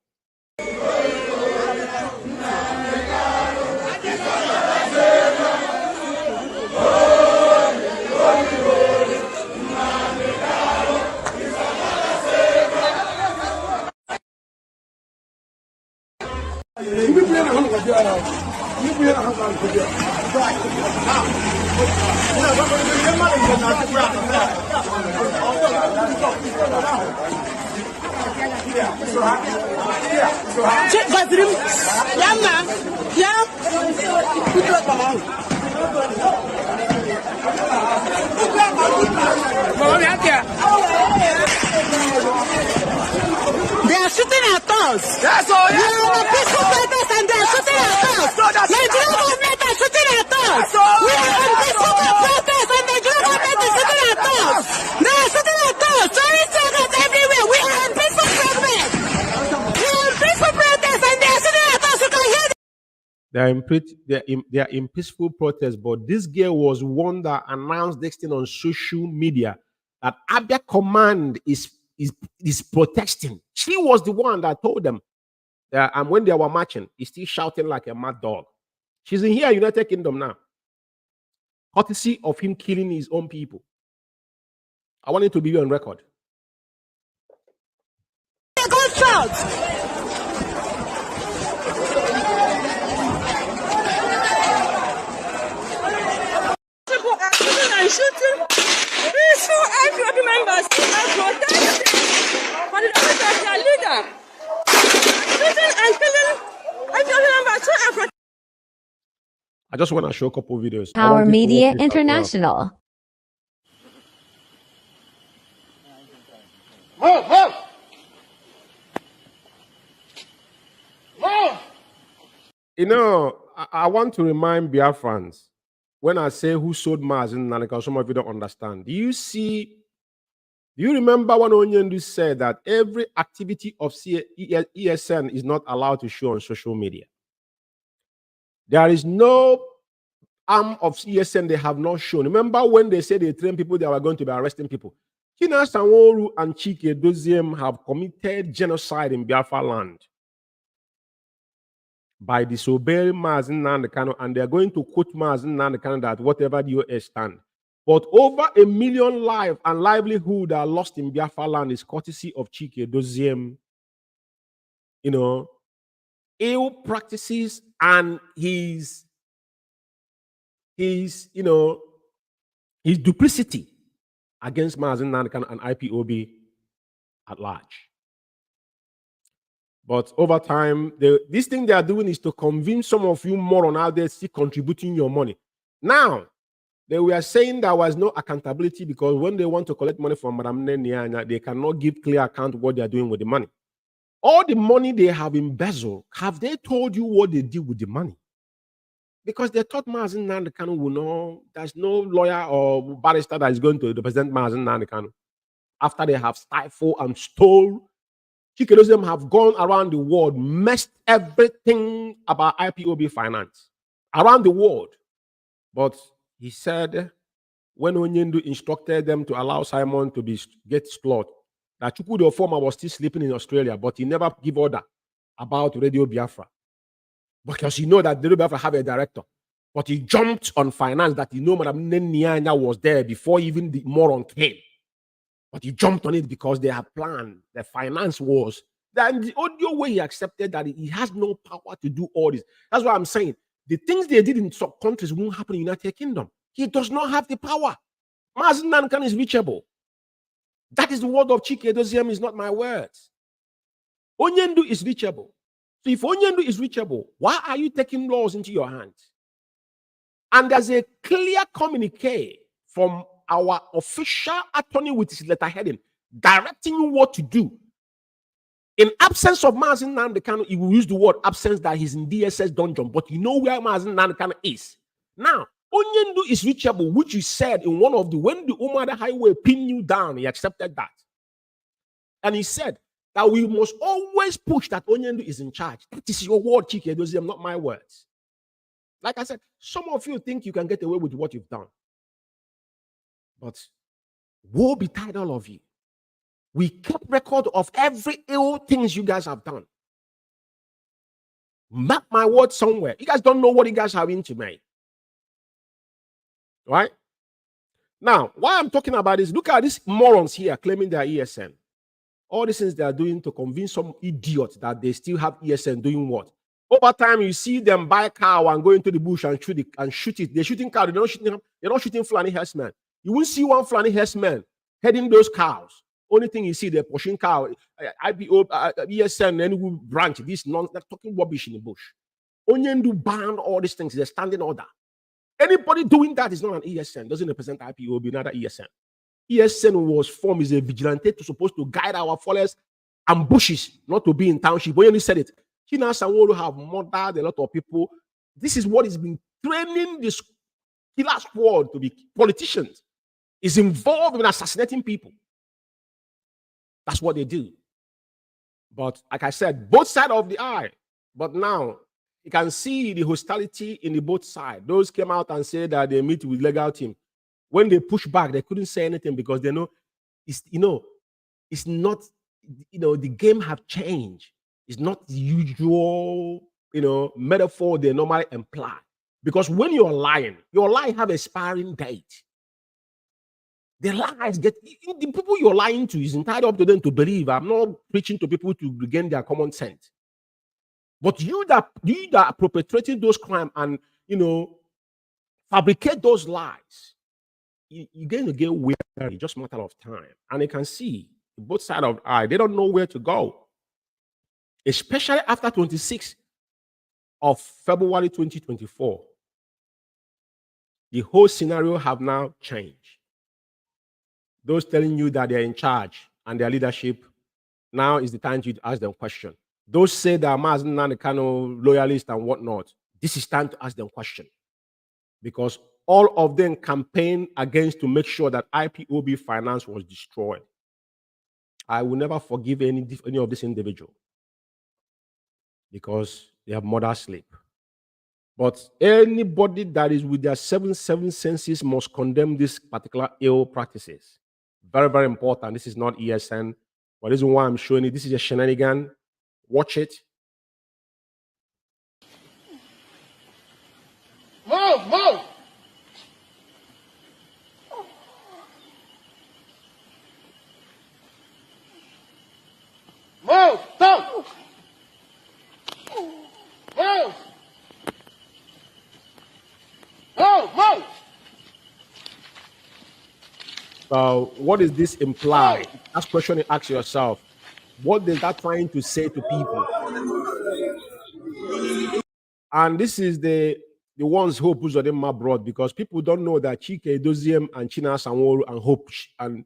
They are shooting at us. That's all. We are a peaceful protest and they are shooting at us. Nigerian government are shooting at us. We are a peaceful protest and Nigerian government is shooting at us. They are shooting at us. Sorry, checkers everywhere. We are a peaceful protest. We are a peaceful protest and they are shooting at us. You can hear them.
They are in peaceful protest, but this girl was one that announced this thing on social media that Abia Command is protesting. She was the one that told them that, and when they were marching, he's still shouting like a mad dog. She's in here, United Kingdom now, courtesy of him killing his own people. I want it to be on record.
And shooting peaceful IPOB members are protesting for the release of their leader. Shooting and killing IPOB members who are protesting.
I just want to show a couple videos.
Our Media International.
Move, move. Move.
You know, I want to remind Biafrans, when I say who sold Mazi Nnamdi, some of you don't understand. Do you remember when Onyendu said that every activity of ESN is not allowed to show on social media? There is no arm of ESN they have not shown. Remember when they said they trained people, they were going to be arresting people? Kina Sanworu and Chike Doziem have committed genocide in Biafra land by disobeying Mazi Nnamdi, and they are going to quote Mazi Nnamdi that whatever the US stand. But over 1 million lives and livelihood are lost in Biafra land is courtesy of Chike Doziem, you know, ill practices and his duplicity. against Mazi Nnamdi Kanu and IPOB at large. But over time, this thing they are doing is to convince some of you more on how they're still contributing your money. Now, they were saying there was no accountability because when they want to collect money from Madam Nyanya, they cannot give clear account of what they are doing with the money. All the money they have embezzled, have they told you what they did with the money? Because they thought Mazi Nnamdi Kanu will know there's no lawyer or barrister that is going to represent Mazi Nnamdi Kanu after they have stifled and stole. Chikedozium have gone around the world, messed everything about IPOB finance around the world. But he said, when Onyendu instructed them to allow Simon to get slaughtered, that Chukwu the former was still sleeping in Australia, but he never gave order about Radio Biafra. Because he know that Radio Biafra have a director. But he jumped on finance that he know Madam Nyanya was there before even the moron came. But he jumped on it because they have planned. The finance was. Then the audio way he accepted that he has no power to do all this. That's what I'm saying. The things they did in some countries won't happen in the United Kingdom. He does not have the power. Mazi Nnamdi Kanu is reachable. That is the word of Chikedozium, is not my words. Onyendu is reachable. So if Onyendu is reachable, why are you taking laws into your hands? And there's a clear communique from our official attorney with his letter heading, directing you what to do. In absence of Mazi Nnamdi Kanu, he will use the word absence that he's in DSS dungeon, but you know where Mazi Nnamdi Kanu is. Now, Onyendu is reachable, which you said in one of the, when the Umada Highway pinned you down, he accepted that. And he said that we must always push that Onyendu is in charge. That is your word, Chikedozium, not my words. Like I said, some of you think you can get away with what you've done. But woe betide all of you. We kept record of every ill things you guys have done. Mark my word somewhere. You guys don't know what you guys have into me. Right? Now, why I'm talking about this, look at these morons here claiming they are ESN. All these things they are doing to convince some idiots that they still have ESN doing what? Over time, you see them buy a cow and go into the bush and shoot it. They're shooting cow. They're not shooting Fulani herdsmen. You won't see one Fulani herdsman heading those cows. Only thing you see, they're pushing cow, IBO, ESN, any branch. This they're talking rubbish in the bush. Onyendu banned all these things. They're standing order. Anybody doing that is not an ESN. Doesn't represent IPOB, not an ESN. ESN was formed as a vigilante to supposed to guide our forests and bushes, not to be in township. When you said it, China Sanwo have murdered a lot of people. This is what has been training this killer squad to be politicians. Is involved in assassinating people. That's what they do. But like I said, both sides of the eye. But now you can see the hostility in the both sides. Those came out and said that they meet with legal team. When they push back, they couldn't say anything because they know it's it's not, the game have changed. It's not the usual, metaphor they normally imply. Because when you're lying, your lie have expiring date. The lies the people you're lying to is entirely up to them to believe. I'm not preaching to people to regain their common sense. But you that are perpetrating those crimes and fabricate those lies, you're going to get weary. Just a matter of time. And you can see both sides of the eye. They don't know where to go. Especially after 26th of February 2024. The whole scenario have now changed. Those telling you that they're in charge and their leadership, now is the time to ask them questions. Those say that Mazi Nnamdi Kanu loyalists and whatnot, this is time to ask them questions. Because all of them campaign against to make sure that IPOB finance was destroyed. I will never forgive any of this individual because they have murder sleep. But anybody that is with their seven senses must condemn this particular ill practices. Very, very important. This is not ESN. But this is why I'm showing it. This is a shenanigan. Watch it.
Move, move. Move, stop. Move. Move, move.
So what does this imply? That's question you ask yourself. What is that trying to say to people? And this is the ones Hope Uzodinma brought, because people don't know that Chike Doziem and China Sanwo and Hope and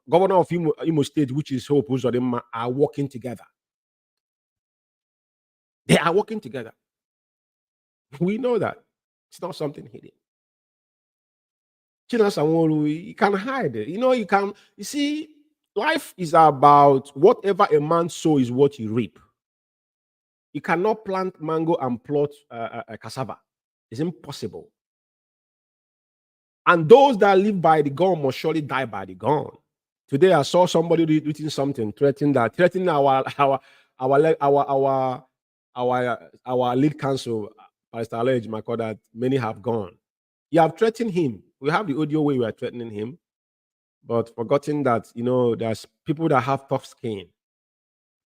governor of Imo State, which is Hope Uzodinma, are working together. They are working together. We know that. It's not something hidden. China Sanwo, you can hide it. You see, life is about whatever a man sows is what you reap. You cannot plant mango and plot cassava. It's impossible. And those that live by the gun must surely die by the gun. Today I saw somebody written something threatening our lead counsel, Pastor Alej Mako, that many have gone. You have threatened him. We have the audio where we are threatening him, but forgetting that there's people that have tough skin.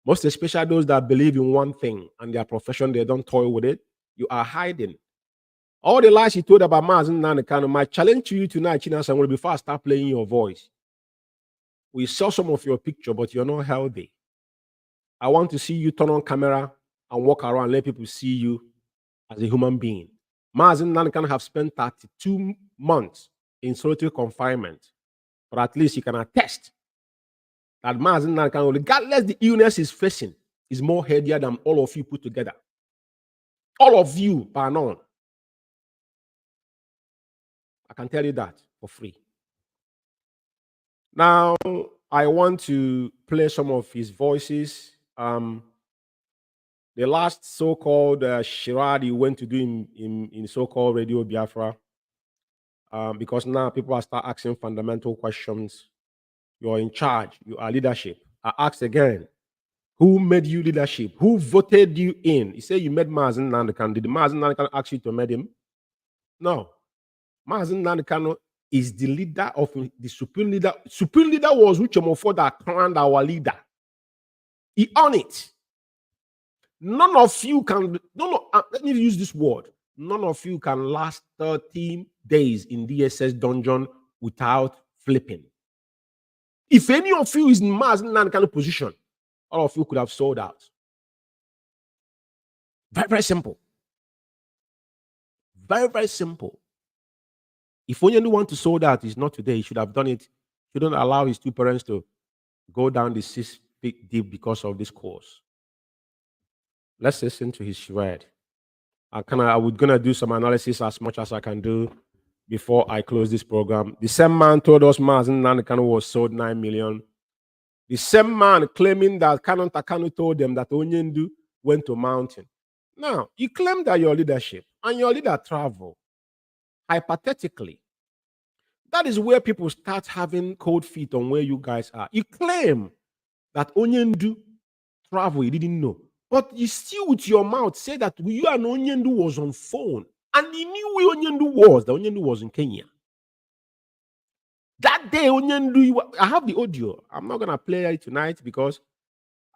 Most especially those that believe in one thing and their profession, they don't toy with it. You are hiding. All the lies you told about Mazi Umeh, my challenge to you tonight, China Sanwo, before I start playing your voice. We saw some of your picture, but you're not healthy. I want to see you turn on camera and walk around and let people see you as a human being. Mazi Umeh have spent 32 months in solitary confinement, but at least you can attest that Mazi Umeh, regardless the illness he's facing, is more healthier than all of you put together. All of you, by none. I can tell you that for free. Now, I want to play some of his voices. The last so-called charade he went to do in so-called Radio Biafra, because now people are start asking fundamental questions. You're in charge. You are leadership. I ask again, who made you leadership? Who voted you in? He said you made Mazi Umeh. Did Mazi Umeh ask you to make him? No. Mazi Umeh is the leader of the supreme leader. Supreme leader was Uchemofo that crowned our leader. He earned it. None of you can, let me use this word. None of you can last 13 days in DSS dungeon without flipping. If any of you is in Mazi Umeh position, all of you could have sold out. Very, very simple. Very, very simple. If Onyendu want to sold out, it's not today. He should have done it. He shouldn't allow his two parents to go down the 6 feet deep because of this course. Let's listen to his shred. I was gonna do some analysis as much as I can do before I close this program. The same man told us Mazi Umeh was sold 9 million. The same man claiming that Kanu told them that Onyendu went to mountain. Now, you claim that your leadership and your leader travel. Hypothetically, that is where people start having cold feet on where you guys are. You claim that Onyendu travel, you didn't know. But you still with your mouth say that you and Onyendu was on phone. And you knew where Onyendu was. The Onyendu was in Kenya. That day, Onyendu, I have the audio. I'm not going to play it tonight because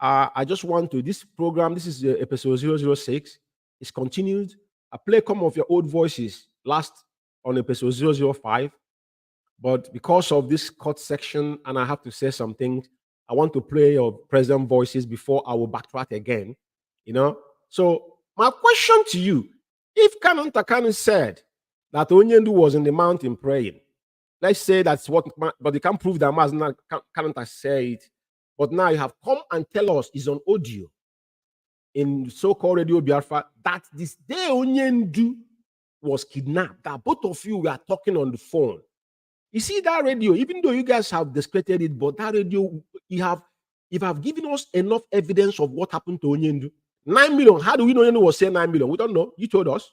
I just want to, this program, this is episode 006. It's continued. I play some of your old voices last on episode 005. But because of this cut section, and I have to say some things, I want to play your present voices before I will backtrack again. So my question to you, if Kanu said that Onyendu was in the mountain praying, let's say that's what, but you can't prove that Mazi Umeh said it. But now you have come and tell us it's on audio in so-called Radio Biafra that this day Onyendu was kidnapped, that both of you were talking on the phone. You see that radio, even though you guys have discredited it, but that radio, you have given us enough evidence of what happened to Onyendu. 9 million. How do we know Onyendu was saying 9 million? We don't know. You told us.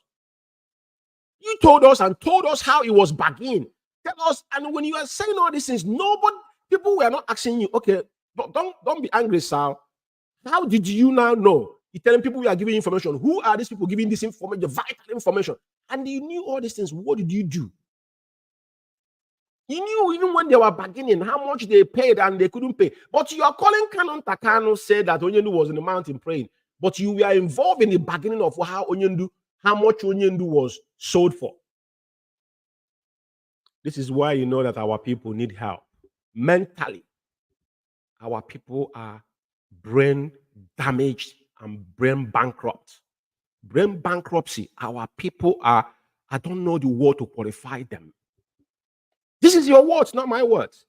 You told us and told us how it was bagging. Tell us, and when you are saying all these things, people were not asking you, okay, don't be angry, Sal. How did you now know? You're telling people we are giving information. Who are these people giving this information, the vital information? And you knew all these things. What did you do? You knew even when they were bargaining how much they paid and they couldn't pay. But you are calling Kanu said that Onyendu was in the mountain praying. But you were involved in the bargaining of how much Onyendu was sold for. This is why you know that our people need help. Mentally, our people are brain damaged and brain bankrupt. Brain bankruptcy, our people are, I don't know the word to qualify them. This is your words, not my words.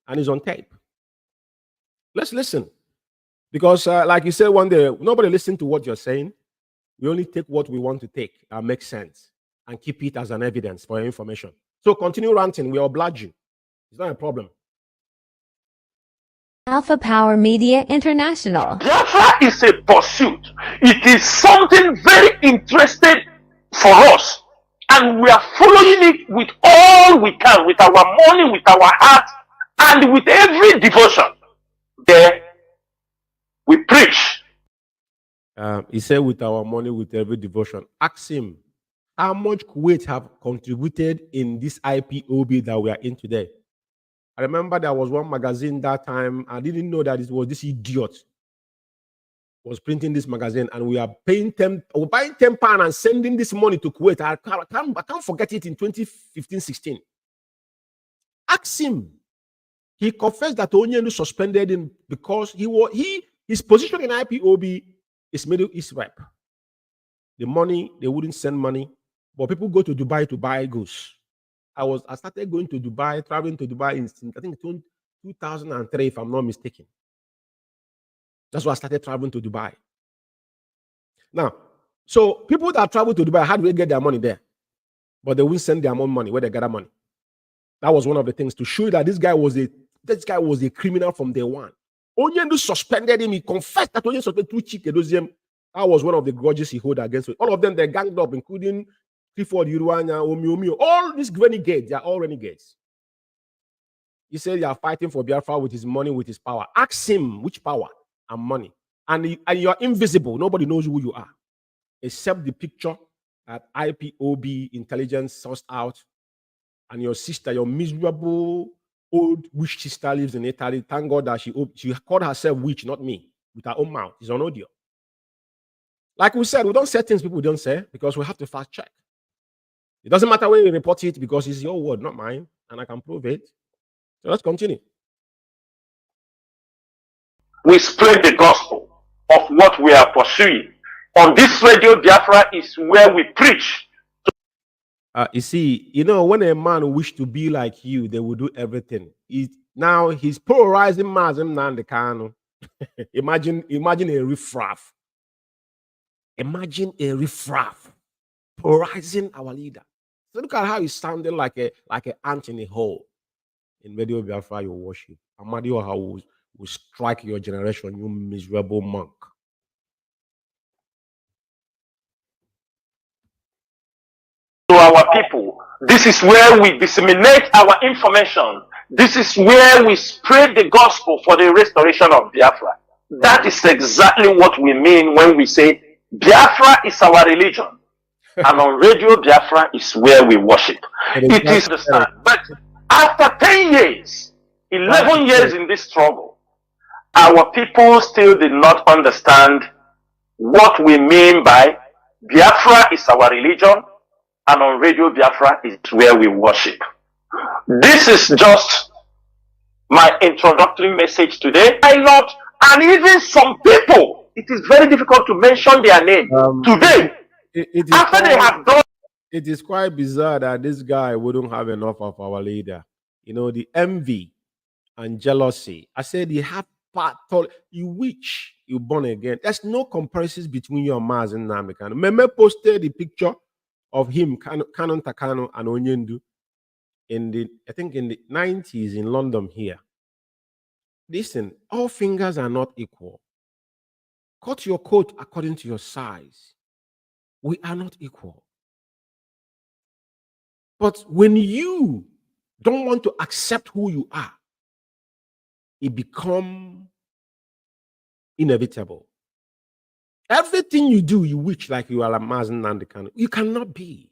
And it's on tape. Let's listen. Because like you said one day, nobody listens to what you're saying. We only take what we want to take that makes sense and keep it as an evidence for your information. So continue ranting. We oblige you. It's not a problem.
Alpha Power Media International.
Biafra is a pursuit. It is something very interesting for us. And we are following it with all we can, with our money, with our heart, and with every devotion. There, we preach.
He said, with our money, with every devotion. Ask him, how much Kuwait have contributed in this IPOB that we are in today? I remember there was one magazine that time. I didn't know that it was this idiot was printing this magazine, and we are paying we're buying £10 and sending this money to Kuwait. I can't forget it in 2015-16. Ask him. He confessed that Onyendu suspended him because his position in IPOB is Middle East rep. The money, they wouldn't send money, but people go to Dubai to buy goods. I started going to Dubai, traveling to Dubai in, I think, 2003, if I'm not mistaken. That's why I started traveling to Dubai. Now, so people that travel to Dubai, how do they get their money there? But they won't send their own money where they gather money. That was one of the things to show that this guy was a criminal from day one. Onyendu suspended him. He confessed that Onyendu suspended through Chike. That was one of the grudges he held against it. All of them, they ganged up, including Clifford Uruanya, Omi. All these renegades, they are all renegades. He said they are fighting for Biafra with his money, with his power. Ask him which power and money. And you're invisible. Nobody knows who you are. Except the picture that IPOB intelligence sourced out. And your sister, your miserable old witch sister, lives in Italy. Thank God that she called herself witch, not me, with her own mouth. It's on audio. Like we said, we don't say things people don't say because we have to fact check. It doesn't matter when you report it because it's your word, not mine, and I can prove it. So let's continue.
We spread the gospel of what we are pursuing. On this radio, Biafra is where we preach.
You see, when a man wish to be like you, they will do everything. Now he's polarizing Mazi Umeh Kanu. Imagine a riffraff. Imagine a riffraff polarizing our leader. So look at how he's sounding like an ant in a hole. In Radio Biafra, you worship. Amadioha will strike your generation, you miserable monk.
To our people, this is where we disseminate our information. This is where we spread the gospel for the restoration of Biafra. That is exactly what we mean when we say Biafra is our religion. And on Radio Biafra is where we worship. It is the start. But after 10 years, 11 years in this struggle, our people still did not understand what we mean by Biafra is our religion, and on Radio Biafra is where we worship. This is just my introductory message today. And even some people, it is very difficult to mention their name today. After they have done.
It is quite bizarre that this guy wouldn't have enough of our leader. The envy and jealousy. I said you have part, you witch, you born again. There's no comparisons between you and Mazi Umeh Kanu. Meme posted the picture of him, Kanu and Onyendu, in the 90s in London here. Listen, all fingers are not equal. Cut your coat according to your size. We are not equal. But when you don't want to accept who you are, it becomes inevitable. Everything you do, you wish like you are a Mazi Umeh Kanu. You cannot be.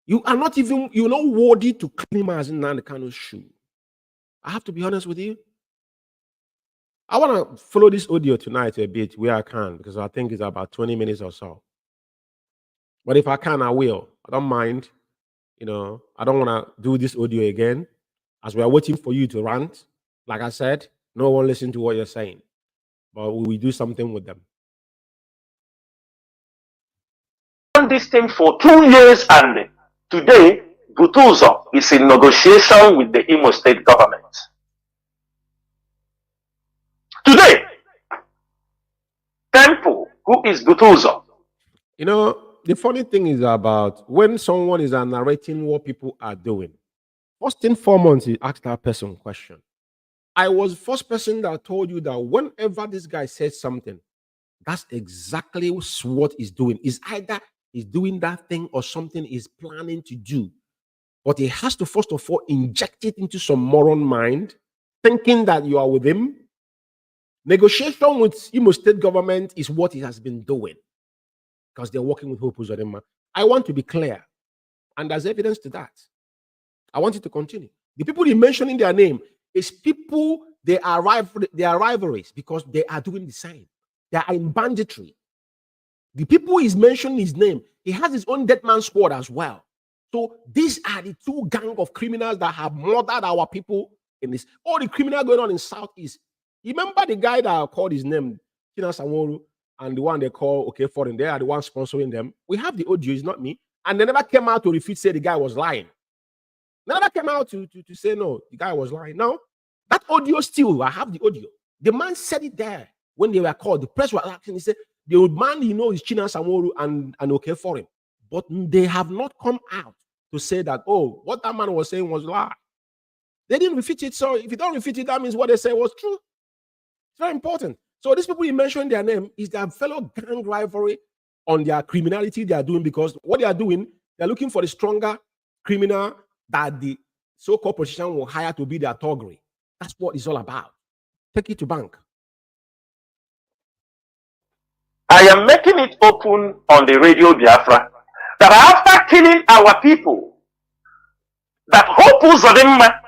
You are not even, you're not worthy to clean Mazi Umeh Kanu's shoe. I have to be honest with you. I want to follow this audio tonight a bit where I can, because I think it's about 20 minutes or so. But if I can, I will. I don't mind. You know, I don't want to do this audio again. As we are waiting for you to rant, like I said, no one listen to what you're saying, but we will do something with them.
On this thing for 2 years, and today, Butuzo is in negotiation with the Imo State government. Today, Temple, who is Butuzo?
You know, the funny thing is about when someone is narrating what people are doing, first and foremost, you ask that person question. I was the first person that told you that whenever this guy says something, that's exactly what he's doing. Is either he's doing that thing or something he's planning to do. But he has to first of all inject it into some moron mind, thinking that you are with him. Negotiation with Imo State government is what he has been doing because they're working with Hope Uzodinma. I want to be clear, and there's evidence to that. I want you to continue. The people he mentioning their name is people, they are rivalries because they are doing the same. They are in banditry. The people he's mentioning his name, he has his own dead man squad as well. So these are the two gang of criminals that have murdered our people in this. All the criminal going on in Southeast. Remember the guy that called his name, China Samoru, and the one they call Foreign. They are the ones sponsoring them. We have the audio, it's not me. And they never came out to refute, say the guy was lying. They never came out to say no, the guy was lying. No, that audio still, I have the audio. The man said it there when they were called. The press was asking, he said, the old man, is China Samoru and Foreign. But they have not come out to say that, oh, what that man was saying was lie. They didn't refute it. So if you don't refute it, that means what they say was true. It's very important. So these people you mentioned their name is their fellow gang rivalry on their criminality they are doing, because what they are doing, they're looking for the stronger criminal that the so-called politician will hire to be their thuggery. That's what it's all about. Take it to bank.
I am making it open on the radio Biafra that after killing our people, that Hope Uzodinma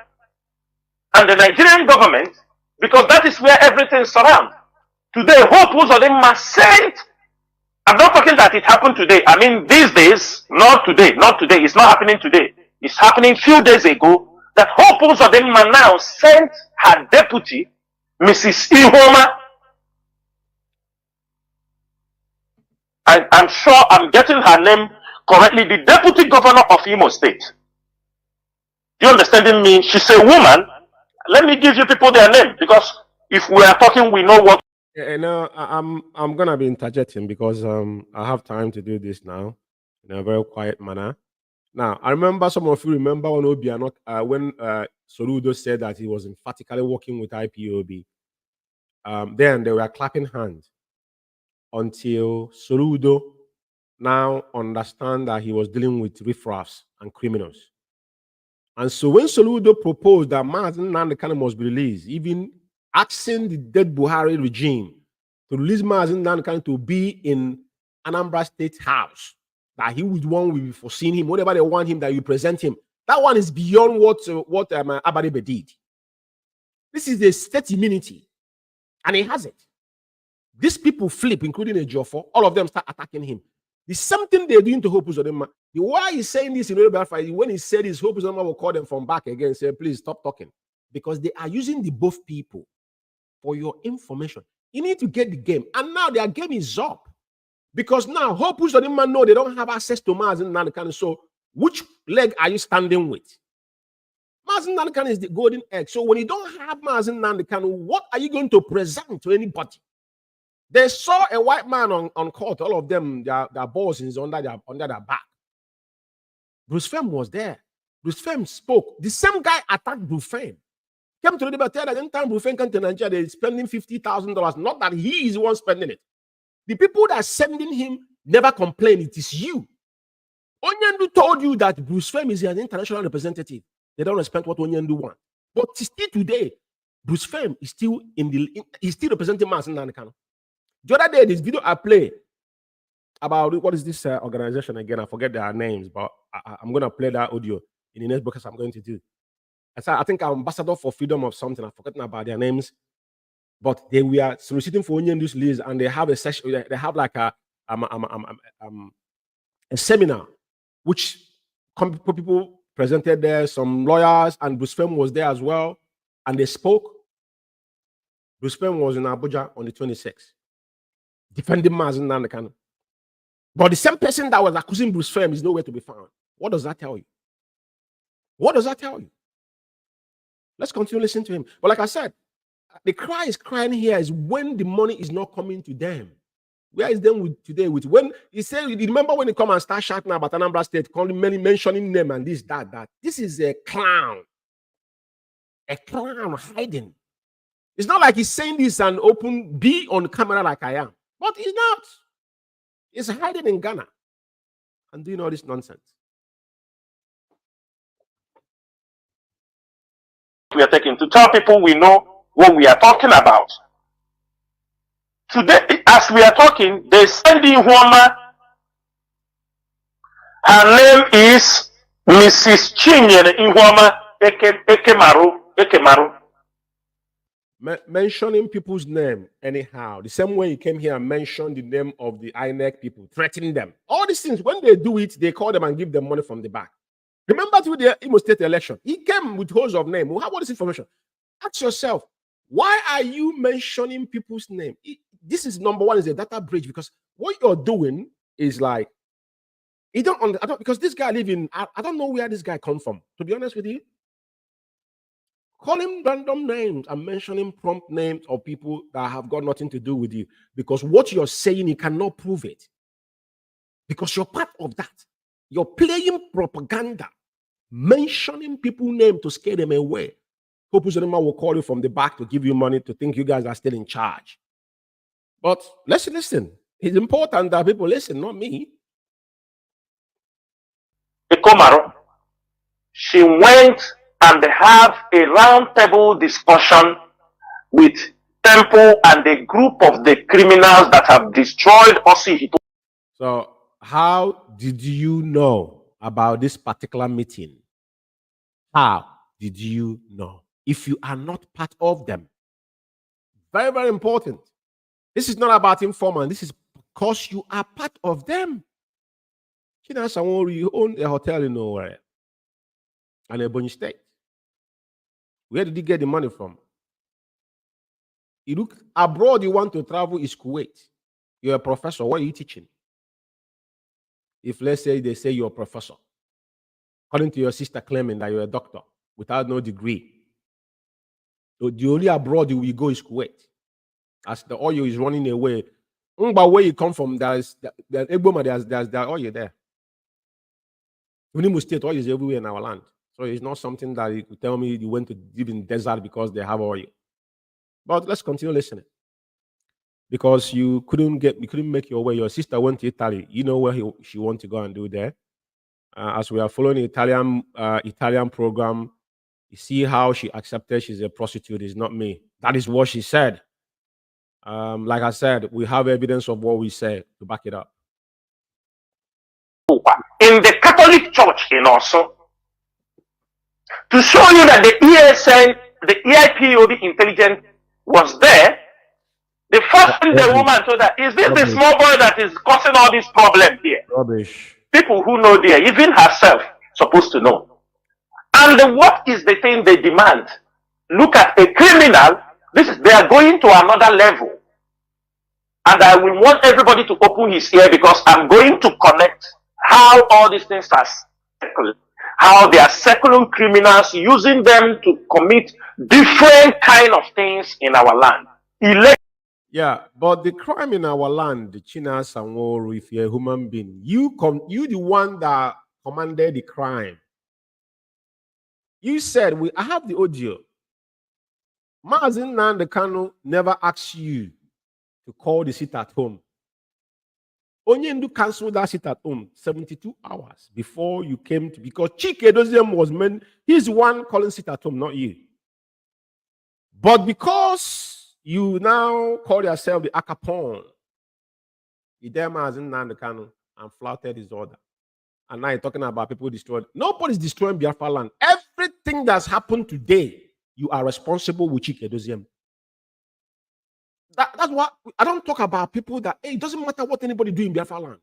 and the Nigerian government, because that is where everything surrounds. Today, Hope Uzodinma sent, I'm not talking that it happened today. I mean, these days, not today. It's not happening today. It's happening a few days ago, that Hope Uzodinma now sent her deputy, Mrs. Ihoma. I'm sure I'm getting her name correctly, the deputy governor of Imo State. You understanding me? She's a woman. Let me give you people their name, because if we are talking, we know what.
No, I'm gonna be interjecting because I have time to do this now in a very quiet manner. Now, I remember some of you remember when when Soludo said that he was emphatically working with IPOB. Then they were clapping hands until Soludo now understand that he was dealing with riffraffs and criminals. And so when Soludo proposed that Mazi Umeh must be released, even asking the dead Buhari regime to release Mazi Umeh to be in Anambra State House, that he would want will be foreseeing him, whatever they want him, that you present him. That one is beyond what Abaribe did. This is the state immunity, and he has it. These people flip, including a Ejiofor, all of them start attacking him. The same thing they're doing to Hope Uzodinma. Why he's saying this in Biafra, when he said this, Hope Uzodinma will call them from back again and say, please stop talking. Because they are using the both people for your information. You need to get the game. And now their game is up. Because now Hope Uzodinma know they don't have access to Mazi Umeh. So which leg are you standing with? Mazi Umeh is the golden egg. So when you don't have Mazi Umeh, what are you going to present to anybody? They saw a white man on court, all of them, their balls is under their back. Bruce Fem was there. Bruce Fem spoke. The same guy attacked Bruce Fem. Came to the debate that anytime Bruce Fem came to Nigeria, they're spending $50,000. Not that he is the one spending it. The people that are sending him never complain. It is you. Onyendu told you that Bruce Fem is an international representative. They don't respect what Onyendu wants. But still today, Bruce Fem is still he's still representing Mazi Umeh. The other day, this video I play about what is this organization again? I forget their names, but I'm going to play that audio in the next broadcast I'm going to do. I think I'm ambassador for freedom of something. I'm forgetting about their names, but they were soliciting for Onyendu's list, and they have a session. They have like a seminar which people presented there, some lawyers, and Bruce Fem was there as well, and they spoke. Bruce Fem was in Abuja on the 26th, defending Mazi Nnamdi Kanu. But the same person that was accusing Bruce Fem is nowhere to be found. What does that tell you? What does that tell you? Let's continue listening to him. But like I said, the cry is crying here is when the money is not coming to them. Where is them today? With when he said, you remember when he come and start shouting about Anambra State, calling many, mentioning them and this, that. This is a clown hiding. It's not like he's saying this and be on camera like I am, but he's not. He's hiding in Ghana and doing all this nonsense.
We are taking to tell people we know what we are talking about. Today, as we are talking, they send in Huama. Her name is Mrs. Chinyere Ihuama Ekemaru.
Mentioning people's name anyhow, the same way he came here and mentioned the name of the INEC people, threatening them. All these things, when they do it, they call them and give them money from the back. Remember to the Imo State election, he came with holes of name. We have all this information. Ask yourself, why are you mentioning people's name? This is number one, is a data breach, because what you're doing is like, you don't, because this guy I don't know where this guy come from, to be honest with you. Calling random names and mentioning prompt names of people that have got nothing to do with you, because what you're saying, you cannot prove it. Because you're part of that. You're playing propaganda, mentioning people's name to scare them away. Hope Uzodinma will call you from the back to give you money to think you guys are still in charge. But let's listen. It's important that people listen, not me.
Ekomaro, she went and have a round table discussion with Temple and a group of the criminals that have destroyed Osi.
So, how did you know about this particular meeting? How did you know? If you are not part of them. Very, very important. This is not about informant. This is because you are part of them. You know, someone you own a hotel in nowhere and Ebonyi State. Where did he get the money from? You look abroad, you want to travel, is Kuwait. You're a professor. What are you teaching? If let's say they say you're a professor, according to your sister claiming that you're a doctor without no degree, so the only abroad you will go is Kuwait. As the oil is running away, but where you come from, there's oil there. Unimu State oil is everywhere in our land. So it's not something that you could tell me you went to live in desert because they have oil. But let's continue listening. Because you couldn't make your way. Your sister went to Italy. You know where she wants to go and do there. As we are following the Italian program, you see how she accepted she's a prostitute. It's not me. That is what she said. Like I said, we have evidence of what we say to back it up.
In the Catholic Church in Osun, to show you that the ESN, the EIPOB intelligence was there, the first thing the woman told her, is this the small boy that is causing all this problem here?
Rubbish.
People who know there, even herself, supposed to know. And what is the thing they demand? Look at a criminal. They are going to another level. And I will want everybody to open his ear, because I'm going to connect how all these things are circling. How they are circling criminals, using them to commit different kind of things in our land.
Yeah, but the crime in our land, the China Sanworu, if you're a human being, you the one that commanded the crime. You said, I have the audio. Mazi Nnamdi Kanu never asked you to call the sit at home. Onyendu canceled that sit at home 72 hours before you came to, because Chike Doziem was meant, he's the one calling sit at home, not you. But because you now call yourself the Akapon, you damn Mazi Nnamdi Kanu and flouted his order. And now you're talking about people destroyed. Nobody's destroying Biafra land. Everything that's happened today, you are responsible with Chike Doziem. That's what I don't talk about people that, hey, it doesn't matter what anybody do in Biafra land.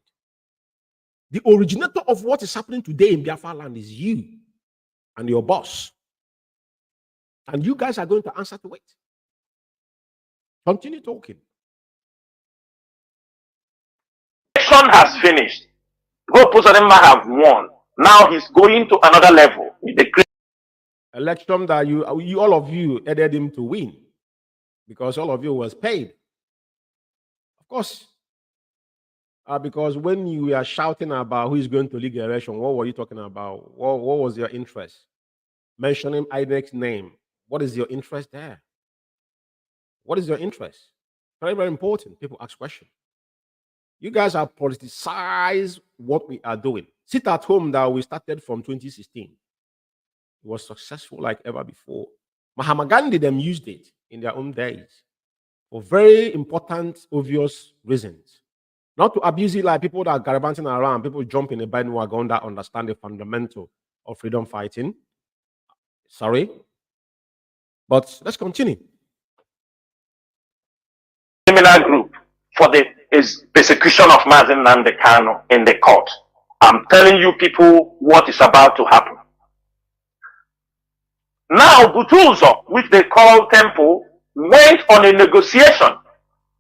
The originator of what is happening today in Biafra land is you and your boss. And you guys are going to answer to it. Continue talking.
Election has finished. Go Pusadema have won. Now he's going to another level with the
election that you all of you aided him to win, because all of you was paid. Of course. Because when you were shouting about who is going to lead the election, what were you talking about? What was your interest? Mentioning INEC's name. What is your interest there? What is your interest? Very, very important. People ask questions. You guys have politicized what we are doing. Sit at home that we started from 2016. It was successful like ever before. Mahatma Gandhi them used it in their own days for very important, obvious reasons. Not to abuse it like people that are gallivanting around, people jump in a bandwagon that understand the fundamental of freedom fighting. Sorry. But let's continue.
Criminal group for the persecution of Mazi Nnamdi Kanu in the court. I'm telling you people what is about to happen. Now Butuzo, which they call Temple, went on a negotiation.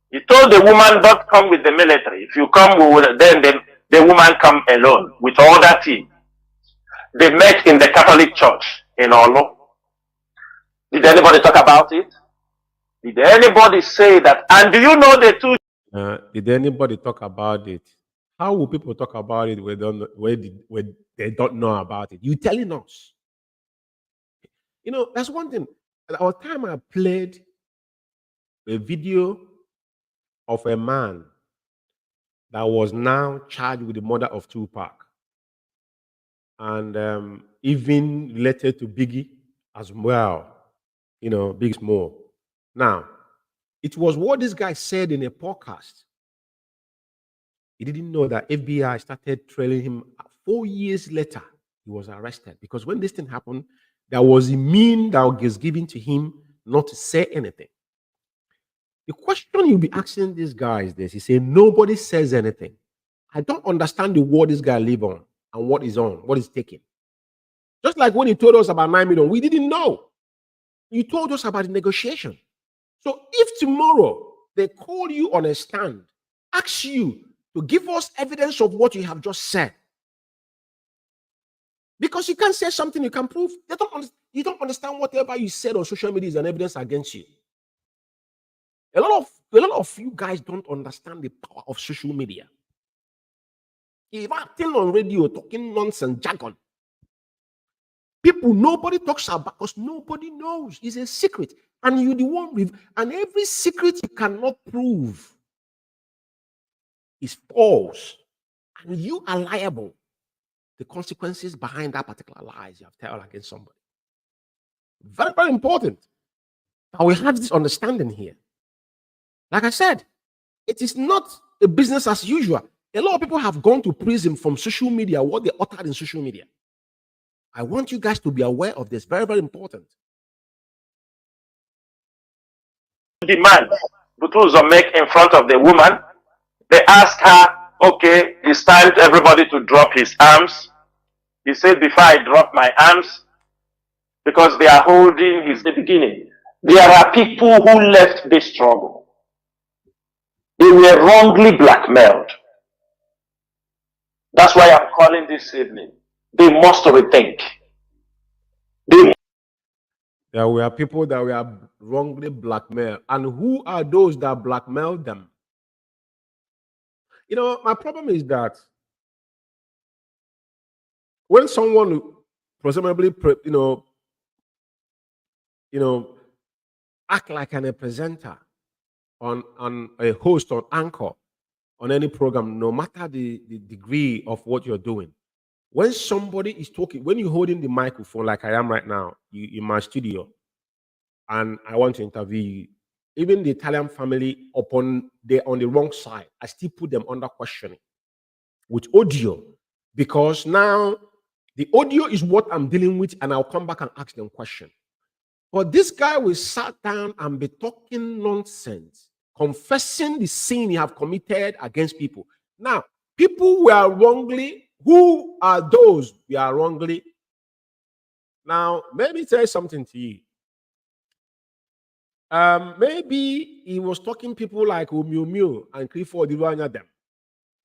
He told the woman, don't come with the military. If you come, then the woman come alone with all that team. They met in the Catholic Church in Olo. Did anybody talk about it? Did anybody say that? And do you know the two?
Did anybody talk about it? How will people talk about it when they don't know about it? You telling us. You know, that's one thing. At our time, I played a video of a man that was now charged with the murder of Tupac. And even related to Biggie as well. You know, Big Small. Now, it was what this guy said in a podcast. He didn't know that FBI started trailing him. 4 years later, he was arrested. Because when this thing happened, there was a mean that was given to him not to say anything. The question you'll be asking this guy is this. He said, nobody says anything. I don't understand the world this guy live on and what is on, what is taking. Just like when he told us about 9 million, we didn't know. You told us about the negotiation. So if tomorrow they call you on a stand, ask you to give us evidence of what you have just said, because you can't say something you can prove. You don't understand whatever you said on social media is an evidence against you. A lot of you guys don't understand the power of social media. If I'm still on radio talking nonsense, jargon, people nobody talks about because nobody knows. It's a secret. And you're the one with, and every secret you cannot prove is false. And you are liable. The consequences behind that particular lies you have told against somebody. Very, very important. And we have this understanding here. Like I said, it is not a business as usual. A lot of people have gone to prison from social media, what they uttered in social media. I want you guys to be aware of this. Very, very important.
Demand Butuzo make in front of the woman. They asked her, okay, it's time for everybody to drop his arms. He said, before I drop my arms, because they are holding his the beginning. There are people who left this struggle. They were wrongly blackmailed. That's why I'm calling this evening. They must rethink.
There were people that were wrongly blackmailed. And who are those that blackmailed them? You know, my problem is that when someone presumably, act like a presenter on a host or anchor on any program, no matter the degree of what you're doing, when somebody is talking, when you're holding the microphone like I am right now, in my studio, and I want to interview you, even the Italian family, they're on the wrong side, I still put them under questioning with audio, because now the audio is what I'm dealing with, and I'll come back and ask them questions. But this guy will sit down and be talking nonsense, confessing the sin he have committed against people. Now, People were wrongly. Who are those we are wrongly? Now, let me tell you something to you. Maybe he was talking people like Umiu and Clifford Iwanya them,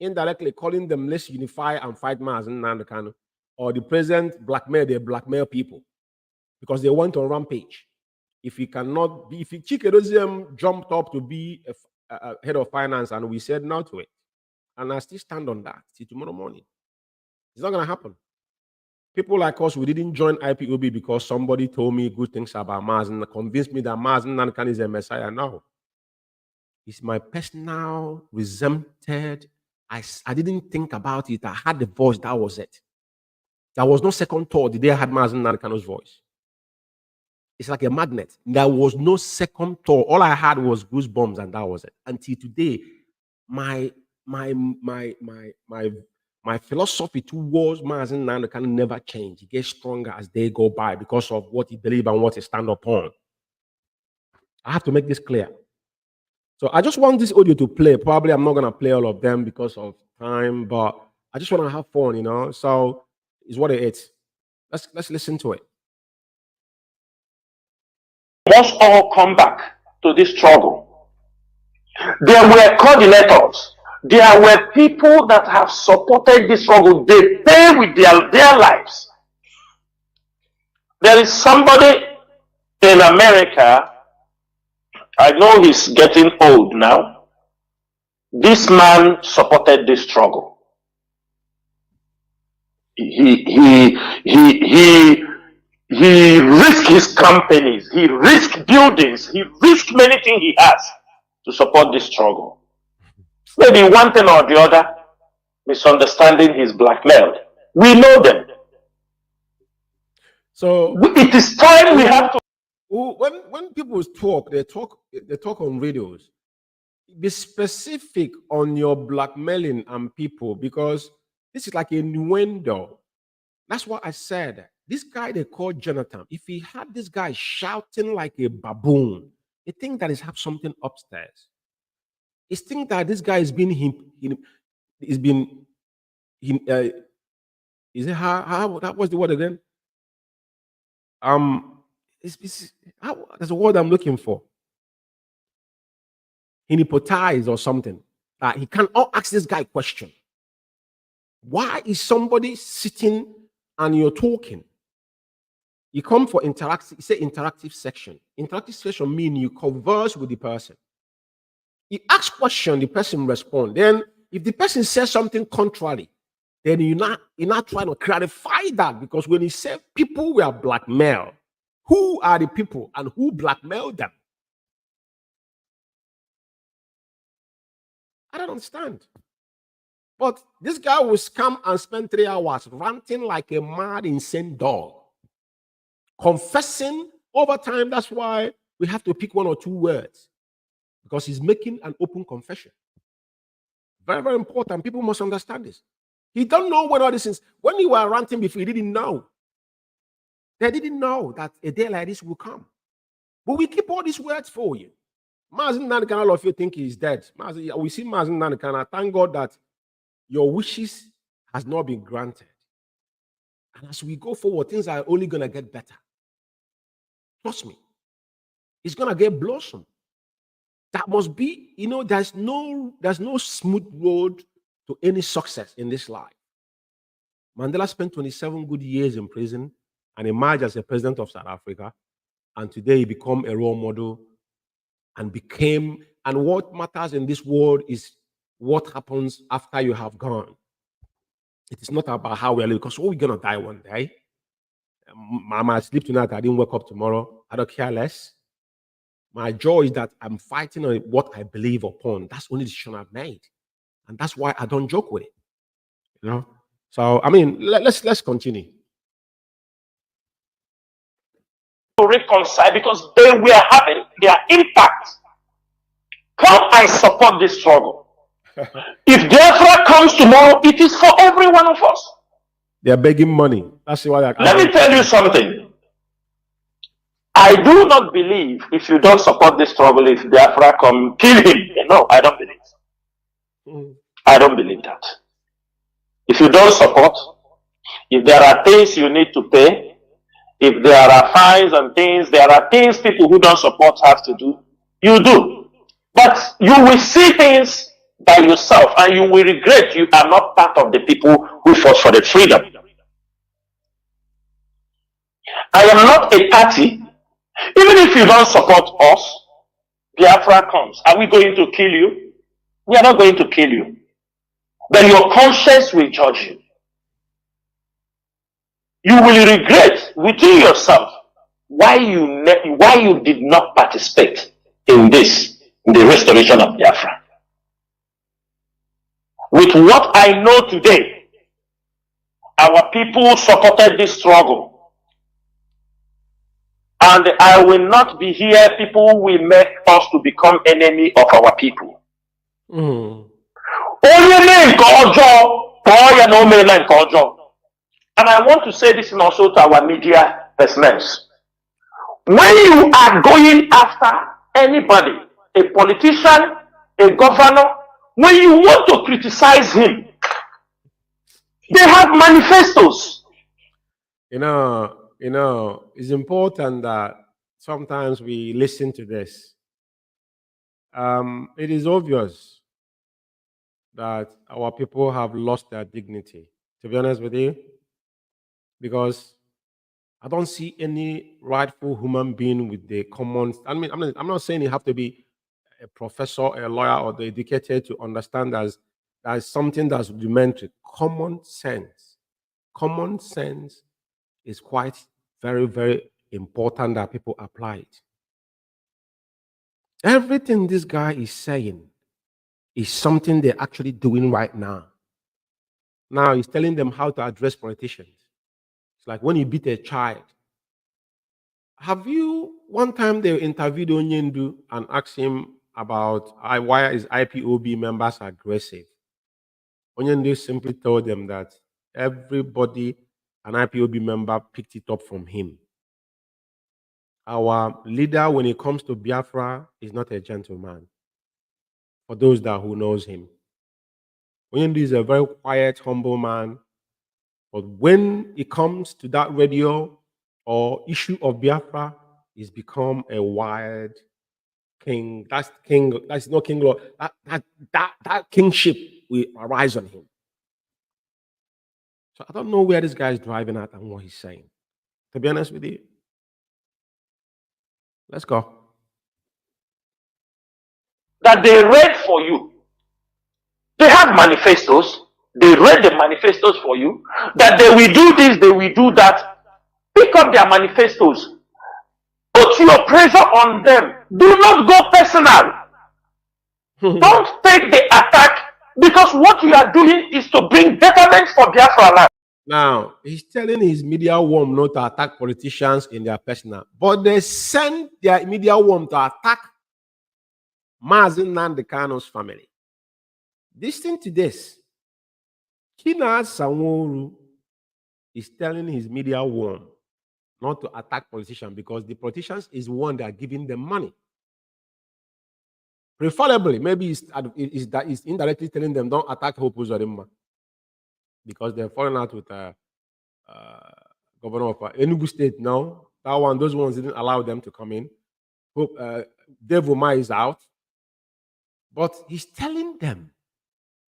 indirectly calling them let's unify and fight Mazi Nnamdi Kanu, or the president they blackmail people because they went on rampage. If he cannot be, if Chikedozium jumped up to be a head of finance and we said no to it, and I still stand on that till tomorrow morning, it's not going to happen. People like us, we didn't join IPOB because somebody told me good things about Mazi and convinced me that Mazi Nnamdi Kanu is a messiah. No. It's my personal resented. I didn't think about it. I had the voice. That was it. There was no second thought the day I had Mazi Nnamdi Kanu's voice. It's like a magnet. There was no second thought. All I had was goosebumps, and that was it. Until today, my philosophy towards Mazi Nnamdi Kanu never change. It gets stronger as they go by because of what he believes and what he stand upon. I have to make this clear. So I just want this audio to play. Probably I'm not going to play all of them because of time, but I just want to have fun, you know. So it's what it is. Let's listen to it.
Must all come back to this struggle. There were coordinators. There were people that have supported this struggle. They pay with their lives. There is somebody in America, I know he's getting old now. This man supported this struggle. He risked his companies, he risked buildings, he risked many things he has to support this struggle. Maybe one thing or the other, misunderstanding is blackmailed. We know them.
So
it is time we have to.
When people talk, they talk on radios. Be specific on your blackmailing and people, because this is like a innuendo. That's what I said. This guy they call Jonathan, if he had this guy shouting like a baboon, they think that he's have something upstairs. He think that this guy is being is it how that was the word again? There's a word I'm looking for. Hypnotize or something. He can't ask this guy a question. Why is somebody sitting and you're talking? You come for interactive, you say interactive section. Interactive section means you converse with the person. You ask question, the person respond. Then if the person says something contrary, then you're not trying to clarify that, because when you say people were blackmailed, who are the people and who blackmailed them? I don't understand. But this guy will come and spend 3 hours ranting like a mad, insane dog, confessing over time. That's why we have to pick 1 or 2 words, because he's making an open confession. Very, very important. People must understand this. He don't know when all these things. When you were ranting before, he didn't know. They didn't know that a day like this will come. But we keep all these words for you. Mazi Nnamdi Kanu, all of you think he's dead. We see Mazi Nnamdi Kanu. Thank God that your wishes has not been granted. And as we go forward, things are only going to get better. Trust me. It's going to get blossom. That must be, there's no smooth road to any success in this life. Mandela spent 27 good years in prison and emerged as the president of South Africa. And today he became a role model and what matters in this world is what happens after you have gone. It is not about how we are living, because we're going to die one day. I might sleep tonight, I didn't wake up tomorrow. I don't care less. My joy is that I'm fighting on what I believe upon. That's the only decision I've made. And that's why I don't joke with it. So, I mean, let's continue.
To reconcile, because they were having their impact. Come and support this struggle. If Biafra comes tomorrow, it is for every one of us.
They're begging money. That's why.
Let me tell you something. I do not believe if you don't support this struggle, if Biafra come, kill him. No, I don't believe. I don't believe that. If you don't support, if there are things you need to pay, if there are fines and things, there are things people who don't support have to do, you do. But you will see things by yourself and you will regret you are not part of the people who fought for the freedom. I am not a party. Even if you don't support us, Biafra comes. Are we going to kill you? We are not going to kill you. Then your conscience will judge you. You will regret within yourself why you did not participate in this, in the restoration of Biafra. With what I know today, our people supported this struggle. And I will not be here. People will make us to become enemy of our people. And I want to say this also to our media personnel. When you are going after anybody, a politician, a governor, when you want to criticize him, they have manifestos.
You know, it's important that sometimes we listen to this. It is obvious that our people have lost their dignity, to be honest with you, because I don't see any rightful human being with the common. I mean, I'm not saying you have to be a professor, a lawyer, or the educated to understand that something that's rudimentary. Common sense. Common sense is quite very, very important that people apply it. Everything this guy is saying is something they're actually doing right now. Now he's telling them how to address politicians. It's like when you beat a child. Have you, one time they interviewed Onyendu and asked him about why his IPOB members are aggressive. Onyendu simply told them that everybody, an IPOB member, picked it up from him. Our leader, when it comes to Biafra, is not a gentleman. For those who knows him, Onyendu is a very quiet, humble man. But when it comes to that radio or issue of Biafra, he's become a wild king. That's not king law. That kingship will arise on him. So I don't know where this guy is driving at and what he's saying. To be honest with you. Let's go.
That they read for you. They have manifestos. They read the manifestos for you. That they will do this, they will do that. Pick up their manifestos. Put your pressure on them. Do not go personal. Don't take the attack, because what you are doing is to bring betterment for Biafra land.
Now, he's telling his media worm not to attack politicians in their personal, but they send their media worm to attack Mazi Kanu's family. Listen to this. Kina Sanworu is telling his media worm not to attack politicians because the politicians is one that are giving them money. Preferably, maybe it's indirectly telling them don't attack Hope Uzodimma because they're falling out with governor of Enugu State now. That one, those ones didn't allow them to come in. Hope Dave Umeh is out, but he's telling them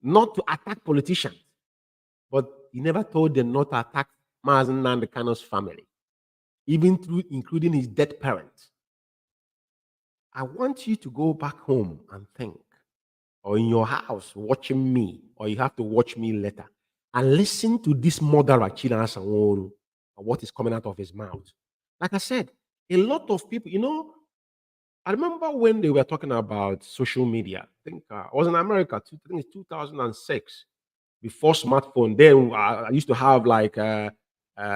not to attack politicians. But he never told them not to attack Mazi Kanu's family, even including his dead parents. I want you to go back home and think, or in your house watching me, or you have to watch me later, and listen to this murderer, Kina Sanworu, and what is coming out of his mouth. Like I said, a lot of people, I remember when they were talking about social media. I think I was in America, I think it's 2006. Before smartphone, then I used to have like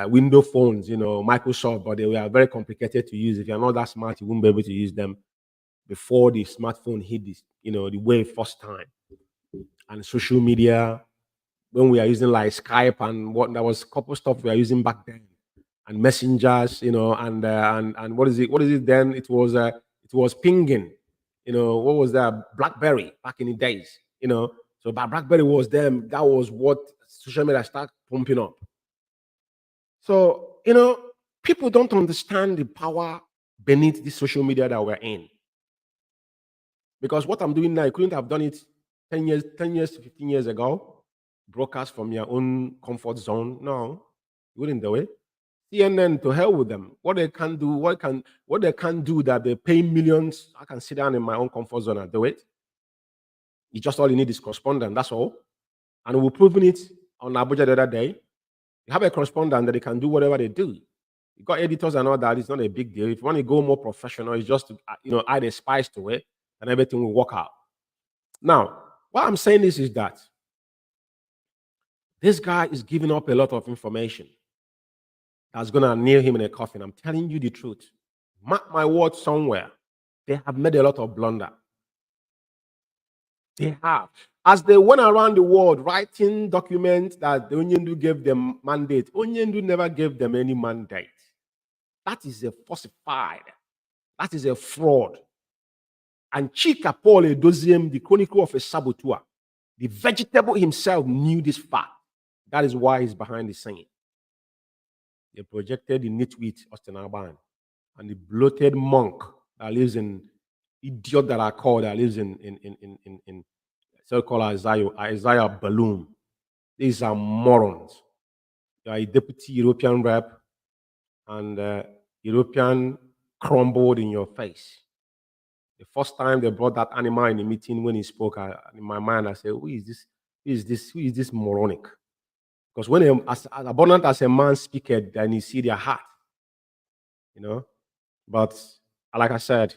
window phones, Microsoft, but they were very complicated to use. If you're not that smart, you won't be able to use them before the smartphone hit this, the wave first time. And social media, when we are using like Skype and what, there was a couple stuff we were using back then, and messengers, and what is it then? It was pinging, what was that? BlackBerry back in the days, So BlackBerry was them. That was what social media start pumping up. So, you know, people don't understand the power beneath the social media that we're in. Because what I'm doing now, I couldn't have done it 10 years, 15 years ago. Broadcast from your own comfort zone. No, you wouldn't do it. CNN, to hell with them. What they can do, what they can do that they pay millions, I can sit down in my own comfort zone and do it. You just all you need is correspondent, that's all. And we've proven it on Abuja the other day. You have a correspondent that they can do whatever they do. You got editors and all that, it's not a big deal. If you want to go more professional, it's just to, add a spice to it and everything will work out. Now, what I'm saying is that this guy is giving up a lot of information that's going to nail him in a coffin. I'm telling you the truth. Mark my words somewhere. They have made a lot of blunder. They have. As they went around the world writing documents that the Onyendu gave them mandate, Onyendu never gave them any mandate. That is a falsified. That is a fraud. And Chika Paul Edoziem, the chronicle of a saboteur, the vegetable himself knew this fact. That is why he's behind the scene. They projected the nitwit Austin Alban and the bloated monk that lives in, idiot that I call that lives in so-called Isaiah Balloon. These are morons. You are a deputy European rep and European crumbled in your face. The first time they brought that animal in the meeting when he spoke, in my mind, I said, who is this? Who is this moronic? Because when as abundant as a man speaketh, then you see their heart. But like I said,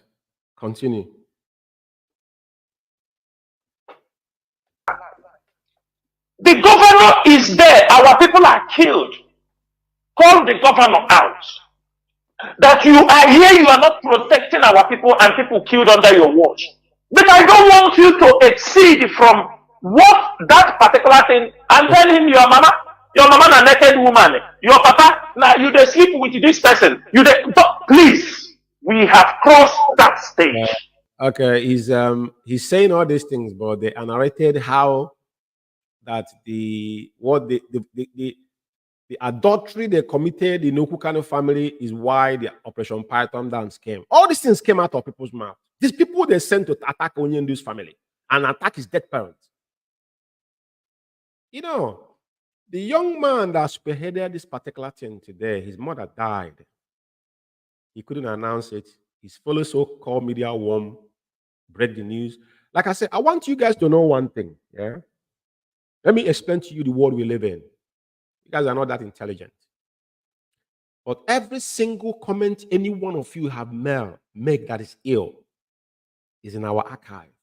continue.
The governor is there. Our people are killed. Call the governor out. That you are here, you are not protecting our people and people killed under your watch. But I don't want you to exceed from what that particular thing and tell him your mama a naked woman, your papa, now you dey sleep with this person. Please, we have crossed that stage.
Okay, he's saying all these things, but they narrated how that the adultery they committed in Kanu family is why the Operation Python dance came. All these things came out of people's mouth. These people they sent to attack Onyendu's family and attack his dead parents. The young man that spearheaded this particular thing today, his mother died. He couldn't announce it. His fellow so-called media worm break the news. Like I said, I want you guys to know one thing. Yeah. Let me explain to you the world we live in. You guys are not that intelligent. But every single comment any one of you have made that is ill is in our archive.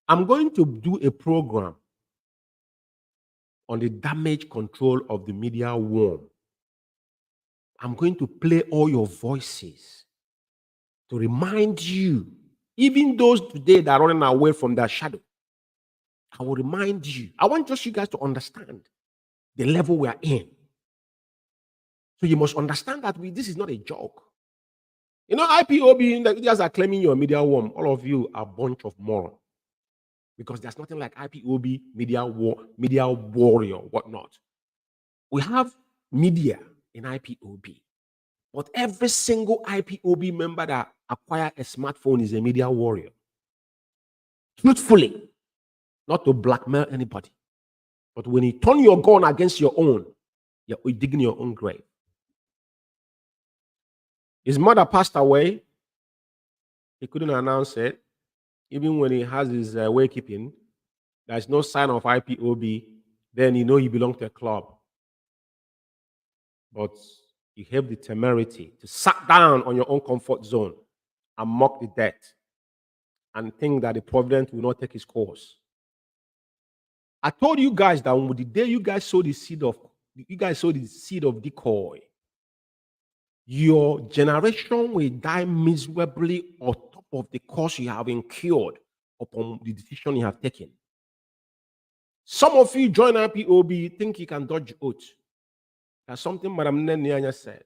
I'm going to do a program on the damage control of the media worm. I'm going to play all your voices to remind you, even those today that are running away from their shadow, I will remind you. I want just you guys to understand the level we are in. So you must understand that this is not a joke. IPOB, you guys are claiming you're a media worm. All of you are a bunch of morons. Because there's nothing like IPOB, media warrior, whatnot. We have media in IPOB. But every single IPOB member that acquires a smartphone is a media warrior. Truthfully, not to blackmail anybody. But when you turn your gun against your own, you're digging your own grave. His mother passed away. He couldn't announce it. Even when he has his waykeeping, there's no sign of IPOB, then you know he belongs to a club. But you have the temerity to sit down on your own comfort zone and mock the dead and think that the providence will not take its course. I told you guys that the day you guys sowed the seed of decoy, your generation will die miserably on top of the cost you have incurred upon the decision you have taken. Some of you join IPOB, think you can dodge oath. That's something Madam Nenya said.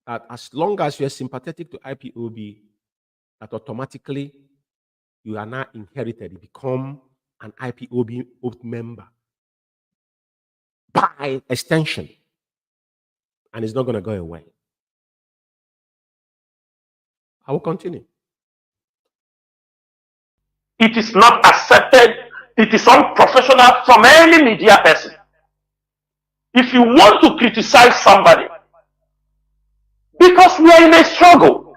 That as long as you are sympathetic to IPOB, that automatically you are now inherited. You become an IPOB member. by extension. And it's not going to go away. I will continue.
It is not accepted. It is unprofessional from any media person. If you want to criticize somebody, because we are in a struggle,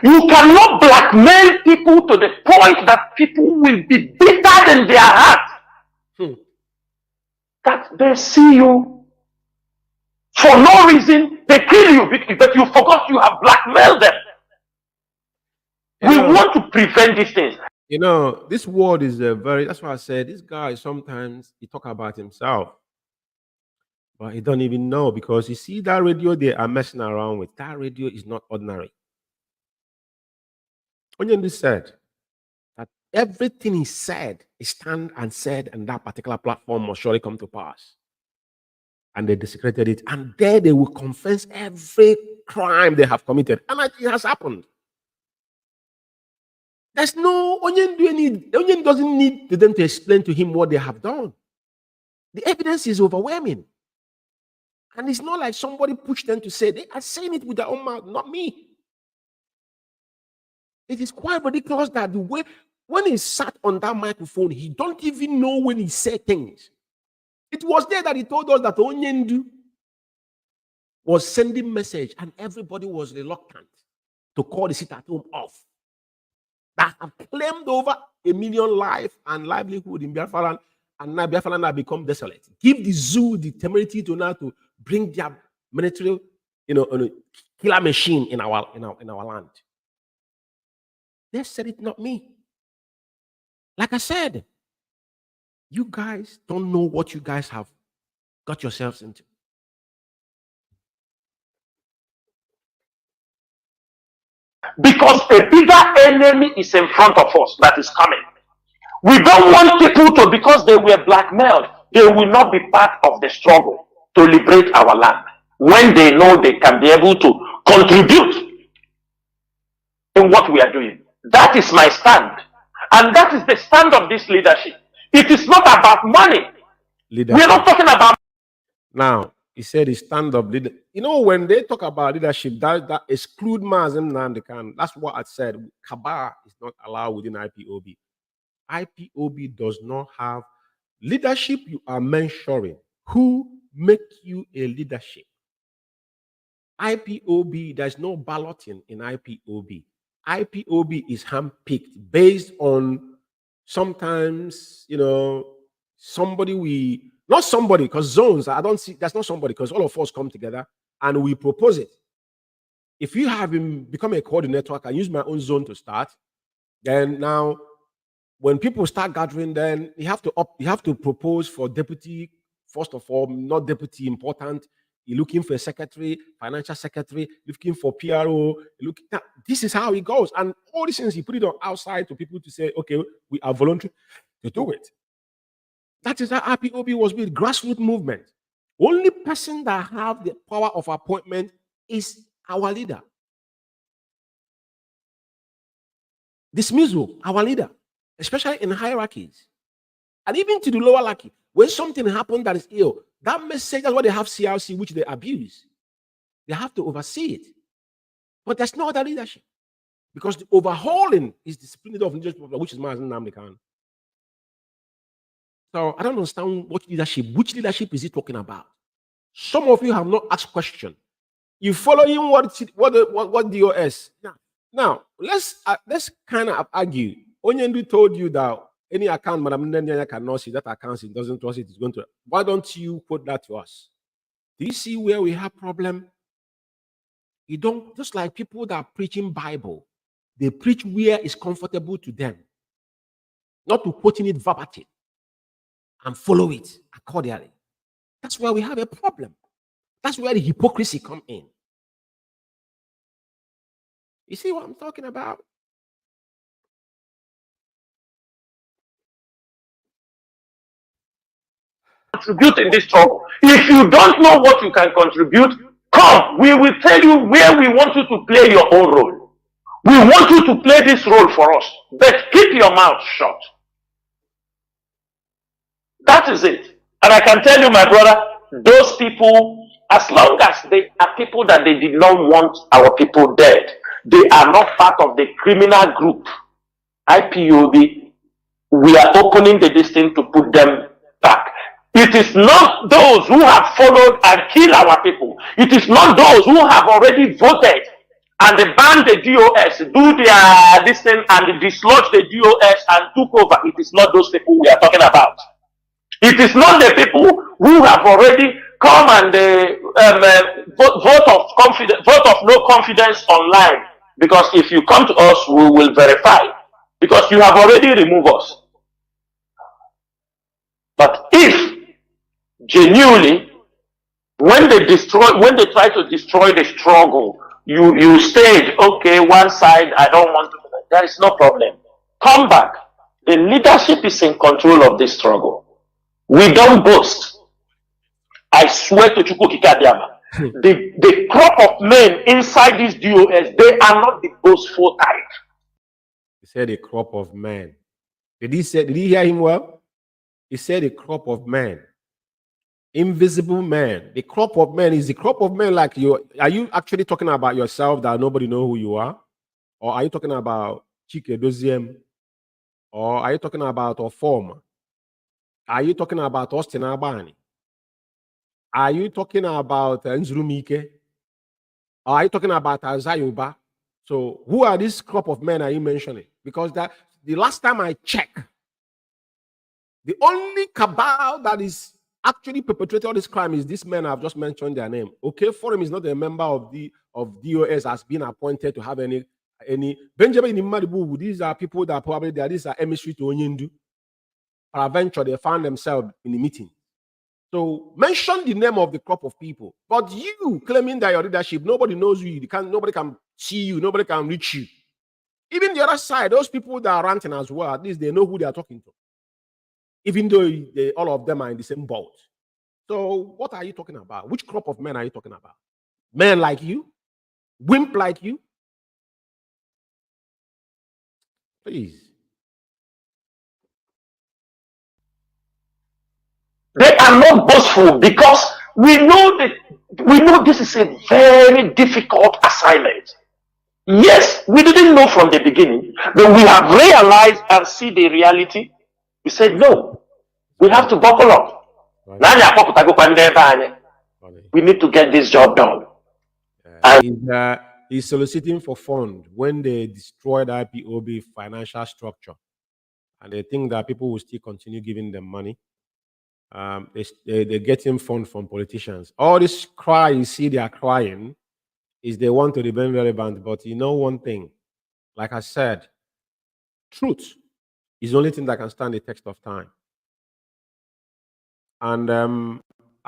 you cannot blackmail people to the point that people will be bitter in their heart. That they see you for no reason, they kill you, but you forgot you have blackmailed them. We want to prevent these things.
You know, this word is that's why I said this guy sometimes he talk about himself, but he don't even know, because you see that radio they are messing around with, that radio is not ordinary. Nnamdi said that everything he said, he stand and said, and that particular platform must surely come to pass. And they desecrated it, and there they will confess every crime they have committed, and it has happened. There's no Onion doesn't need them to explain to him what they have done. The evidence is overwhelming. And it's not like somebody pushed them to say, they are saying it with their own mouth, not me. It is quite ridiculous that the way, when he sat on that microphone, he don't even know when he said things. It was there that he told us that Onyendu was sending message, and everybody was reluctant to call the sit at home off. That have claimed over 1 million life and livelihood in Biafra, and now Biafra have become desolate. Give the zoo the temerity to now to bring their military, killer machine in our land. They said it, not me. Like I said, you guys don't know what you guys have got yourselves into.
Because a bigger enemy is in front of us that is coming. We don't want people to, because they were blackmailed, they will not be part of the struggle to liberate our land when they know they can be able to contribute in what we are doing. That is my stand. And that is the stand of this leadership. It is not about money.
Leadership.
We are not talking about.
Now, he said he stand up leader. You know, when they talk about leadership, that exclude Mazi Umeh. That's what I said. Cabal is not allowed within IPOB. IPOB does not have leadership. You are mentoring. Who make you a leadership? IPOB, there's no balloting in IPOB. IPOB is handpicked based on sometimes, somebody not somebody, because zones, I don't see, that's not somebody, because all of us come together and we propose it. If you have become a coordinator, I can use my own zone to start. Then now, when people start gathering, then you have to propose for deputy, first of all, not deputy important. You're looking for a secretary, financial secretary, looking for PRO. This is how it goes. And all these things, you put it on outside to people to say, okay, we are voluntary to do it. That is how IPOB was with grassroots movement. Only person that have the power of appointment is our leader. Dismissal, our leader, especially in hierarchies. And even to the lower hierarchy, when something happens that is ill, that message, that's what they have CRC, which they abuse. They have to oversee it. But there's no other leadership. Because the overhauling is disciplined of leadership, which is Mazi Nnamdi. So I don't understand which leadership is he talking about? Some of you have not asked question. You following what DOS? Now let's kind of argue. Onyendu told you that any account Madam Nnamdi cannot see, that account he doesn't trust it is going to. Why don't you quote that to us? Do you see where we have problem? You don't, just like people that are preaching Bible, they preach where it's comfortable to them, not to quoting it verbatim and follow it accordingly. That's where we have a problem. That's where the hypocrisy come in. You see what I'm talking about?
Contribute in this struggle. If you don't know what you can contribute, come. We will tell you where we want you to play your own role. We want you to play this role for us, but keep your mouth shut. That is it. And I can tell you, my brother, those people, as long as they are people that they did not want our people dead, they are not part of the criminal group, IPOB, we are opening the distance to put them back. It is not those who have followed and killed our people. It is not those who have already voted and they banned the DOS, do their this thing and dislodge the DOS and took over. It is not those people we are talking about. It is not the people who have already come and vote of no confidence online. Because if you come to us, we will verify. Because you have already removed us. But if genuinely, when they try to destroy the struggle, you stage, okay, one side, I don't want to, there is no problem. Come back. The leadership is in control of this struggle. We don't boast. I swear to Chukwukikadiama. The crop of men inside this DOS, they are not the boastful type.
He said a crop of men. Did he hear him well? He said a crop of men. Invisible man. The crop of men is the crop of men like you. Are you actually talking about yourself that nobody know who you are? Or are you talking about Chike Doziem? Or are you talking about Oforma? Are you talking about Austin Abani? Are you talking about Nzurumike? Or are you talking about Azayuba? So who are this crop of men are you mentioning? Because that the last time I checked, the only cabal that is actually perpetrated all this crime is this men I've just mentioned their name. Okay, Forum is not a member of DOS has been appointed to have any Benjamin Imadibu. These are people that probably these are emissary to Onyendu. Peradventure they found themselves in the meeting. So mention the name of the crop of people. But you claiming that your leadership, nobody knows you. Nobody can see you. Nobody can reach you. Even the other side, those people that are ranting as well, at least they know who they are talking to. Even though all of them are in the same boat. So what are you talking about? Which crop of men are you talking about? Men like you? Wimp like you? Please.
They are not boastful because we know this is a very difficult assignment. Yes, we didn't know from the beginning, but we have realized and see the reality. We said, no, we have to buckle up. We need to get this job done.
He's soliciting for funds when they destroyed IPOB financial structure. And they think that people will still continue giving them money. They're getting funds from politicians. All this cry you see they are crying is they want to remain relevant. But you know one thing, like I said, truth is the only thing that can stand the test of time. And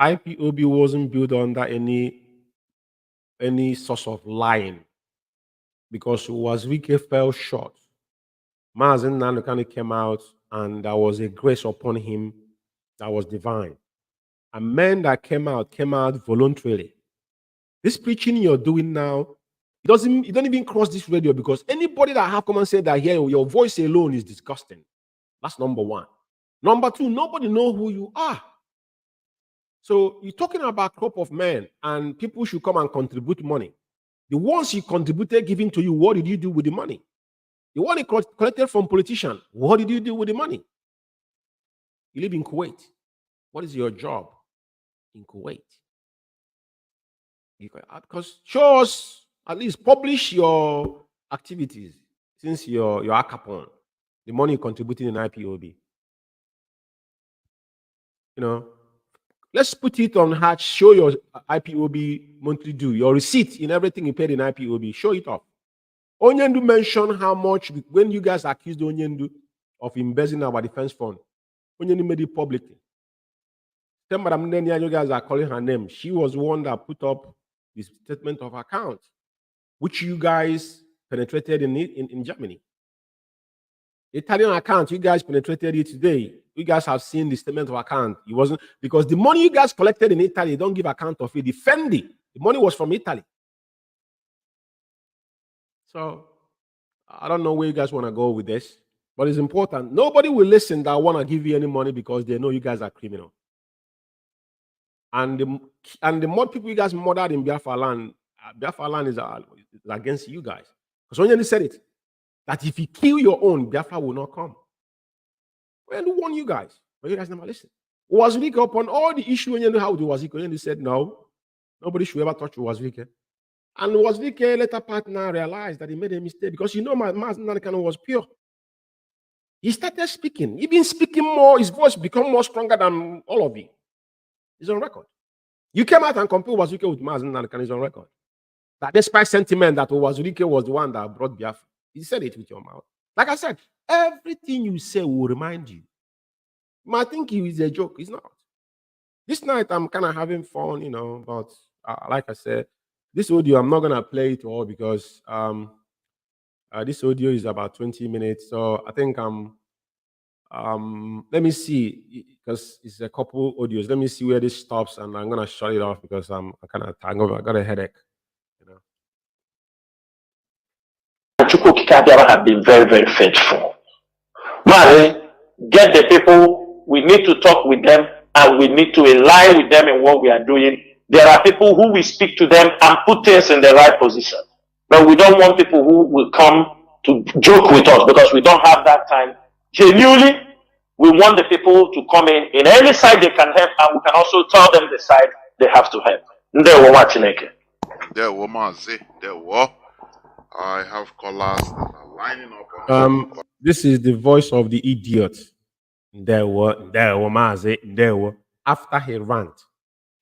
IPOB wasn't built under any source of lying, because Wazwike fell short. Mazi Umeh came out and there was a grace upon him that was divine. And men that came out voluntarily. This preaching you're doing now, you don't even cross this radio, because anybody that have come and said that here, your voice alone is disgusting. That's number one. Number two, nobody know who you are. So you're talking about crop of men and people should come and contribute money. The ones you contributed giving to you, what did you do with the money? The one you collected from politicians, what did you do with the money? You live in Kuwait. What is your job in Kuwait? Because show us, at least publish your activities since you're Acapon, the money you contributed in IPOB. You know, let's put it on hatch, show your IPOB monthly due, your receipt in everything you paid in IPOB, show it off. Onyendu mentioned how much, when you guys accused Onyendu of embezzling our defense fund, Onyendu made it publicly. Madam Nenia, you guys are calling her name. She was the one that put up the statement of account, which you guys penetrated in Germany. Italian account, you guys penetrated it today. You guys have seen the statement of account. It wasn't because the money you guys collected in Italy, don't give account of it. The money was from Italy. So I don't know where you guys want to go with this, but it's important. Nobody will listen that want to give you any money because they know you guys are criminal. And the more people you guys murdered in Biafra land is against you guys. Because Onyendi said it, that if you kill your own, Biafra will not come. Onyendi warned you guys, but you guys never listen. Wazirike upon all the issue Onyendi how to Wazirike, Onyendi said no, nobody should ever touch Wazirike. And Wazirike later partner realized that he made a mistake because Mazi Nnamdi Kanu was pure. He started speaking. He been speaking more. His voice become more stronger than all of you. It's on record. You came out and compared Wazirike with Mazi Nnamdi Kanu. It's on record. That despite sentiment that Wazirike was the one that brought Biafra, you said it with your mouth. Like I said, everything you say will remind you. You might think it's a joke. It's not. This night I'm kind of having fun, you know. But like I said, this audio I'm not gonna play it all because this audio is about 20 minutes. So I think let me see, because it's a couple audios. Let me see where this stops, and I'm gonna shut it off because I'm kind of tired. I got a headache. You know.
IKECHUKWU have been very, very faithful. Mazi, get the people. We need to talk with them, and we need to align with them in what we are doing. There are people who will speak to them and put things in the right position. But we don't want people who will come to joke with us because we don't have that time. Genuinely, we want the people to come in any side they can help, and we can also tell them the side they have to help. There
were Mazi. There were. I have callers that are lining up.
This is the voice of the idiot. There were Mazi. There were. After he rant,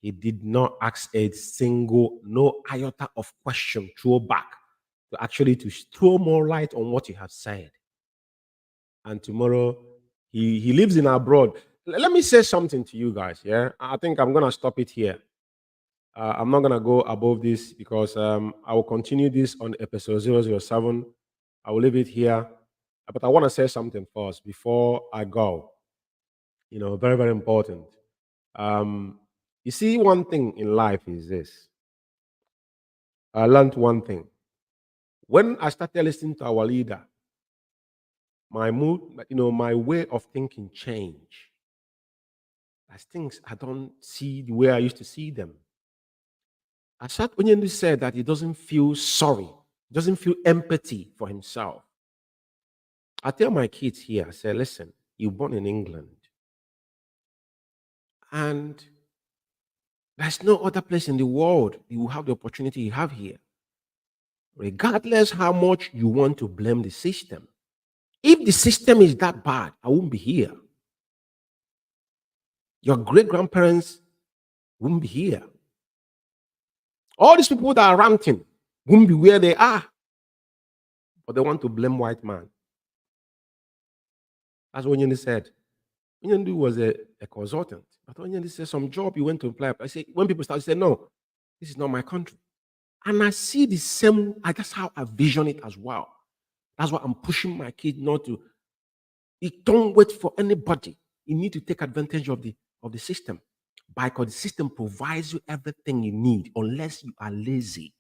he did not ask no iota of question throw back to actually to throw more light on what he has said. And tomorrow, he lives in abroad. Let me say something to you guys, yeah? I think I'm going to stop it here. I'm not going to go above this because I will continue this on episode 007. I will leave it here. But I want to say something first before I go. You know, very, very important. You see, one thing in life is this. I learned one thing. When I started listening to our leader, my mood, my way of thinking changed. As things I don't see the way I used to see them. Asad Onyendi said that he doesn't feel sorry, doesn't feel empathy for himself. I tell my kids here, I say, listen, you're born in England. And there's no other place in the world you will have the opportunity you have here. Regardless how much you want to blame the system. If the system is that bad, I won't be here. Your great-grandparents won't be here. All these people that are ranting won't be where they are. But they want to blame white man. That's what Onyendi said. Onyendi was a consultant. But Onyendi said some job he went to apply. I say, when people start to say, no, this is not my country. And I see the same, that's how I vision it as well. That's why I'm pushing my kids not to. Don't wait for anybody. You need to take advantage of the system. Because the system provides you everything you need unless you are lazy.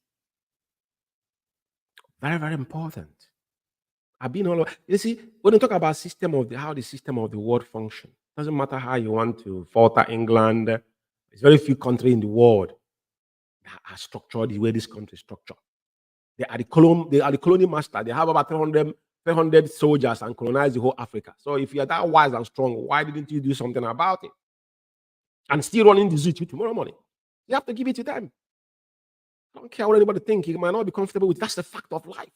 Very, very important. I've been all over. You see, when you talk about how the system of the world functions, doesn't matter how you want to falter England. There's very few countries in the world that are structured the way this country is structured. They are the colonial master. They have about 300 soldiers and colonize the whole Africa. So if you're that wise and strong, why didn't you do something about it? And still running the zoo tomorrow morning. You have to give it to them. I don't care what anybody thinks. You might not be comfortable with. That's the fact of life.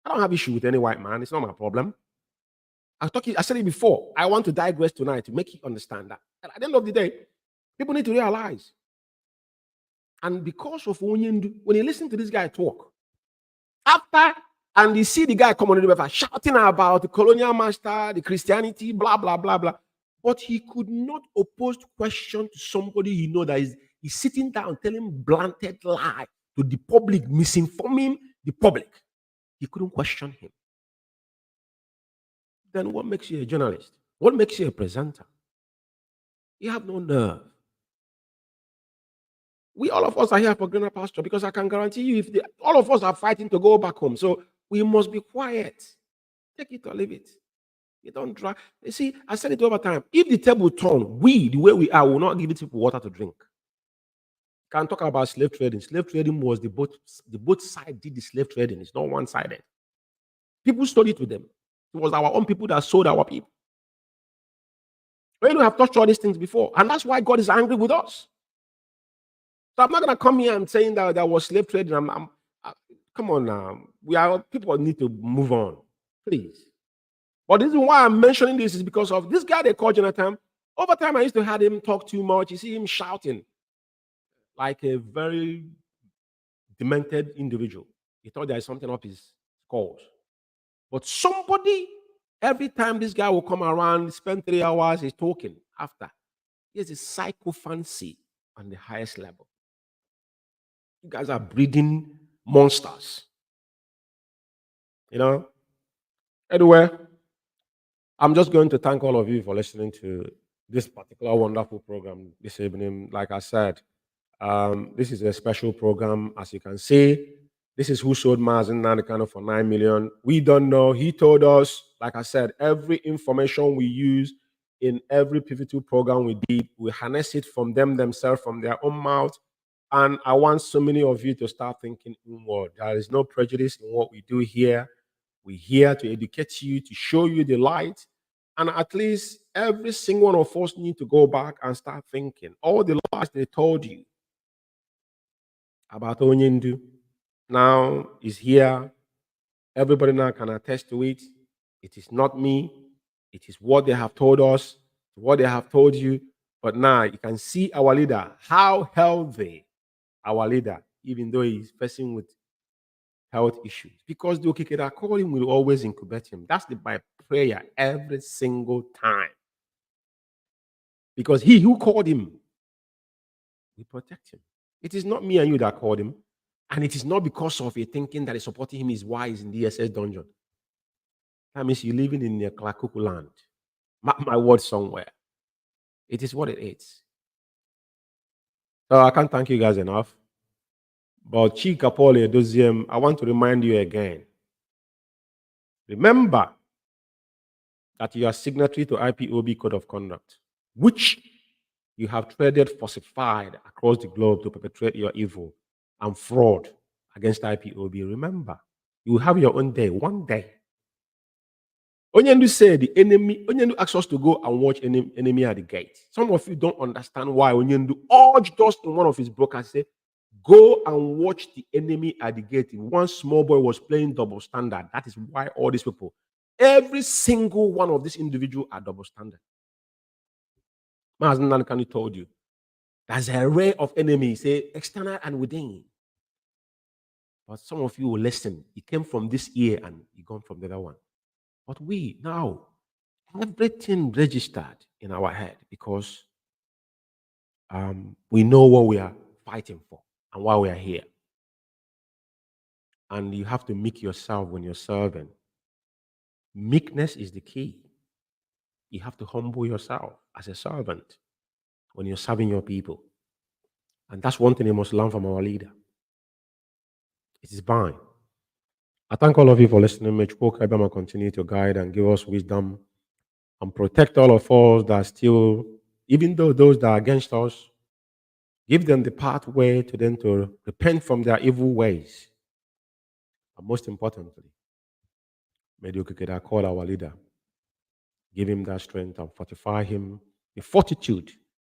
I don't have issue with any white man. It's not my problem. I said it before. I want to digress tonight to make you understand that. And at the end of the day, people need to realize. And because of Onyendi, when you listen to this guy talk, and you see the guy come on the river shouting about the colonial master, the Christianity, blah, blah, blah, blah. But he could not oppose question to somebody he know that is sitting down telling blunted lie to the public, misinforming the public. He couldn't question him. Then what makes you a journalist? What makes you a presenter? You have no nerve. All of us are here for greener pasture because I can guarantee you all of us are fighting to go back home. So we must be quiet. Take it or leave it. You don't drag. You see, I said it over time. If the table turn, we, the way we are, will not give it people water to drink. Can't talk about slave trading. Slave trading was the both side did the slave trading. It's not one-sided. People studied with them. It was our own people that sold our people. We don't have touched all these things before, and that's why God is angry with us. So I'm not gonna come here and saying that there was slave trading. Come on now. People need to move on, please. But the reason why I'm mentioning this is because of this guy they call Jonathan. Over time, I used to have him talk too much. You see him shouting like a very demented individual. He thought there is something up his scores. But somebody, every time this guy will come around, spend 3 hours, he's talking after. He has a psychophancy on the highest level. You guys are breeding monsters. You know? Anyway, I'm just going to thank all of you for listening to this particular wonderful program this evening. Like I said, this is a special program. As you can see, this is who sold Mazi Umeh for 9 million. We don't know. He told us, like I said, every information we use in every pivotal program we did, we harness it from them themselves, from their own mouth. And I want so many of you to start thinking inward. There is no prejudice in what we do here. We're here to educate you, to show you the light. And at least every single one of us need to go back and start thinking. All the lies they told you about Onyendu now is here. Everybody now can attest to it. It is not me. It is what they have told us, what they have told you. But now you can see our leader, how healthy our leader, even though he's facing with health issues. Because the IKECHUKWU will always incubate him. That's my prayer every single time. Because he who called him will protect him. It is not me and you that called him. And it is not because of a thinking that is supporting him is why he's in the SS dungeon. That means you're living in a Klakuku land. Mark my word somewhere. It is what it is. So I can't thank you guys enough. But Chika Paul Edoziem, I want to remind you again. Remember that you are signatory to IPOB Code of Conduct, which you have traded falsified across the globe to perpetrate your evil and fraud against IPOB. Remember, you will have your own day, one day. Onyendu said the enemy, Onyendu asked us to go and watch enemy at the gate. Some of you don't understand why Onyendu urged us in one of his broadcasts, say, go and watch the enemy at the gate. One small boy was playing double standard. That is why all these people, every single one of these individuals are double standard. Mazi Umeh told you, there's an array of enemies, say, external and within. But some of you will listen. It came from this ear and it gone from the other one. But we now, everything registered in our head because we know what we are fighting for and why we are here. And you have to meek yourself when you're serving. Meekness is the key. You have to humble yourself as a servant when you're serving your people. And that's one thing you must learn from our leader. It is fine. I thank all of you for listening. May GateKeepers continue to guide and give us wisdom and protect all of us that still, even though those that are against us, give them the pathway to them to repent from their evil ways. And most importantly, may the IKECHUKWU call our leader, give him that strength and fortify him with fortitude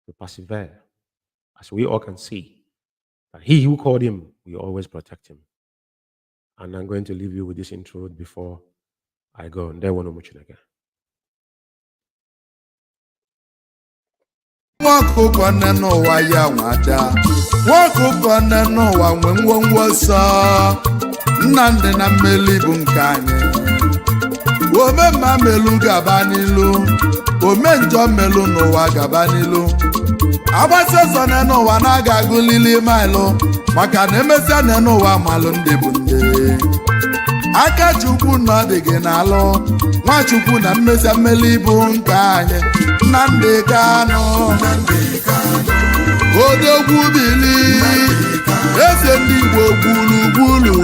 to persevere. As we all can see, that he who called him will always protect him. And I'm going to leave you with this intro before I go. And there will no much again.
Nwakụkọ nne n'ụwa ya nwada, nwakụkọ nne n'ụwa nwe ngwongwo nsọ, Nnamdi na mmeli bụ nke anyị. Ome mma melu gaba n'ilu, ome njọ melu n'ụwa gaba n'ilu. Agbasi ọsọ nne n'ụwa na-aga agụlili maịlụ, maka na emesịa nne n'ụwa malụ ndị bụ ndị. Aka Chukwu nọ dị gị n'alụ, Nwachukwu na mmesịa mmeli bụ nke anyị. Nnamdi Kanu, Odogwu bili, eze ndị Igbo gburugburu.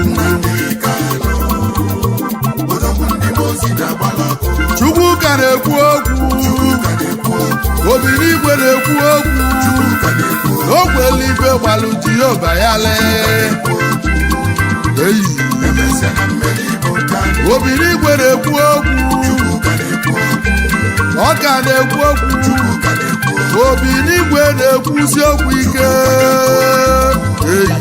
Chukwu ka igwe gbalụ Jehova ya lee eyi obiri igwe na-ekwu okwu ọ ka na-ekwu okwu obiri igwe na-ekwusi okwu ike eyi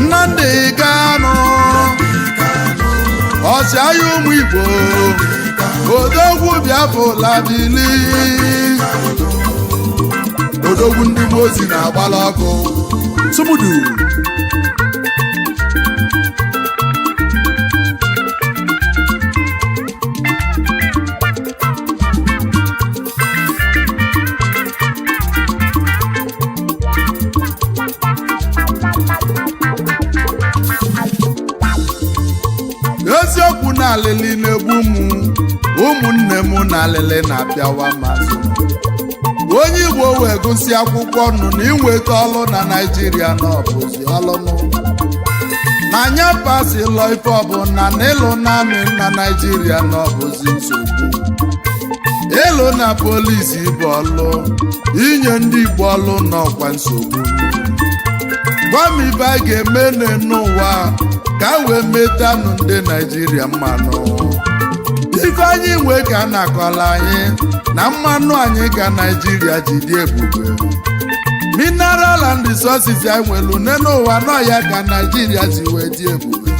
Nnamdi Kanu ọchịagha ụmụ Igbo odogwu Biafra bili odogwu ndị Mozi na-agbala ọkụ Sumudu eziokwu na alili na-egbu ụmụnne m na alili na-apịawa mazụ onye Igbo wee gụsị akwụkwọ nụ na inweta ọlụ na Naịjirịa na ọbụzi ọlụnụ na anya pasịlọ Ipob na n'ịlụ na-amị na Naịjirịa na ọbụzi nsogbu ịlụ na polisi bụ ọlụ inye ndị Igbo ọlụ n'ọkwa nsogbu gwa m ibe a ga-eme n'ụwa ka wee metanụ ndị Naịjirịa mmanụ ife anyị nwe ka a na-akọla anyị na mmanụ anyị ka Naịjirịa ji dị ebube mineral and resources anyị nwelu n'ụwa nọ ya ka Naịjirịa si wee dị ebube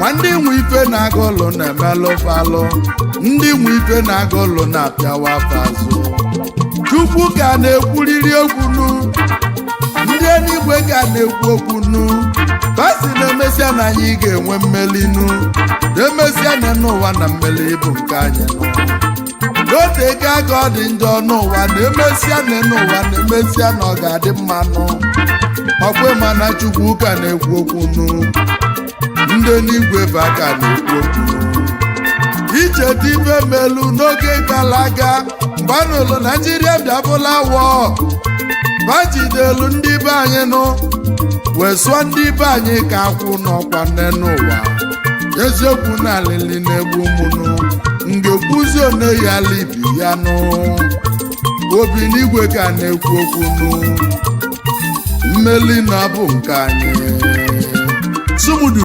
ma ndị nwe ife na-aga ụlọ na-emelụ falụ ndị nwe ife na-aga ụlọ na-apịawa afọ azụ Chukwu ka na-ekwuriri okwunu ndị eluigwe ka na-ekwu okwunu basi na-emesịa na anyị ga-enwe mmelinu na-emesịa na n'ụwa na mmeli bụ nke anyị n'ote ka ọ dị njọ n'ụwa na-emesịa na n'ụwa na-emesịa na ọ ga-adị mmanụ ọkwe mana Chukwu ka na-ekwu okwunu ndị eluigwe bụ aka na-ekwu okwu icheta ife melu n'oge gara aga mgbe a n'ụlọ Naịjirịa bịabụla wọ bajidelu ndị be anyị nụ wee sụọ ndị be anyị ka akwụ n'ọkwa nne n'ụwa eziokwu na alili na-egbu mụnụ ngekwuzi one ya libi ya nụ obi n'igwe ka na-ekwu okwu nụ mmeli na bụ nke anyị Sumudu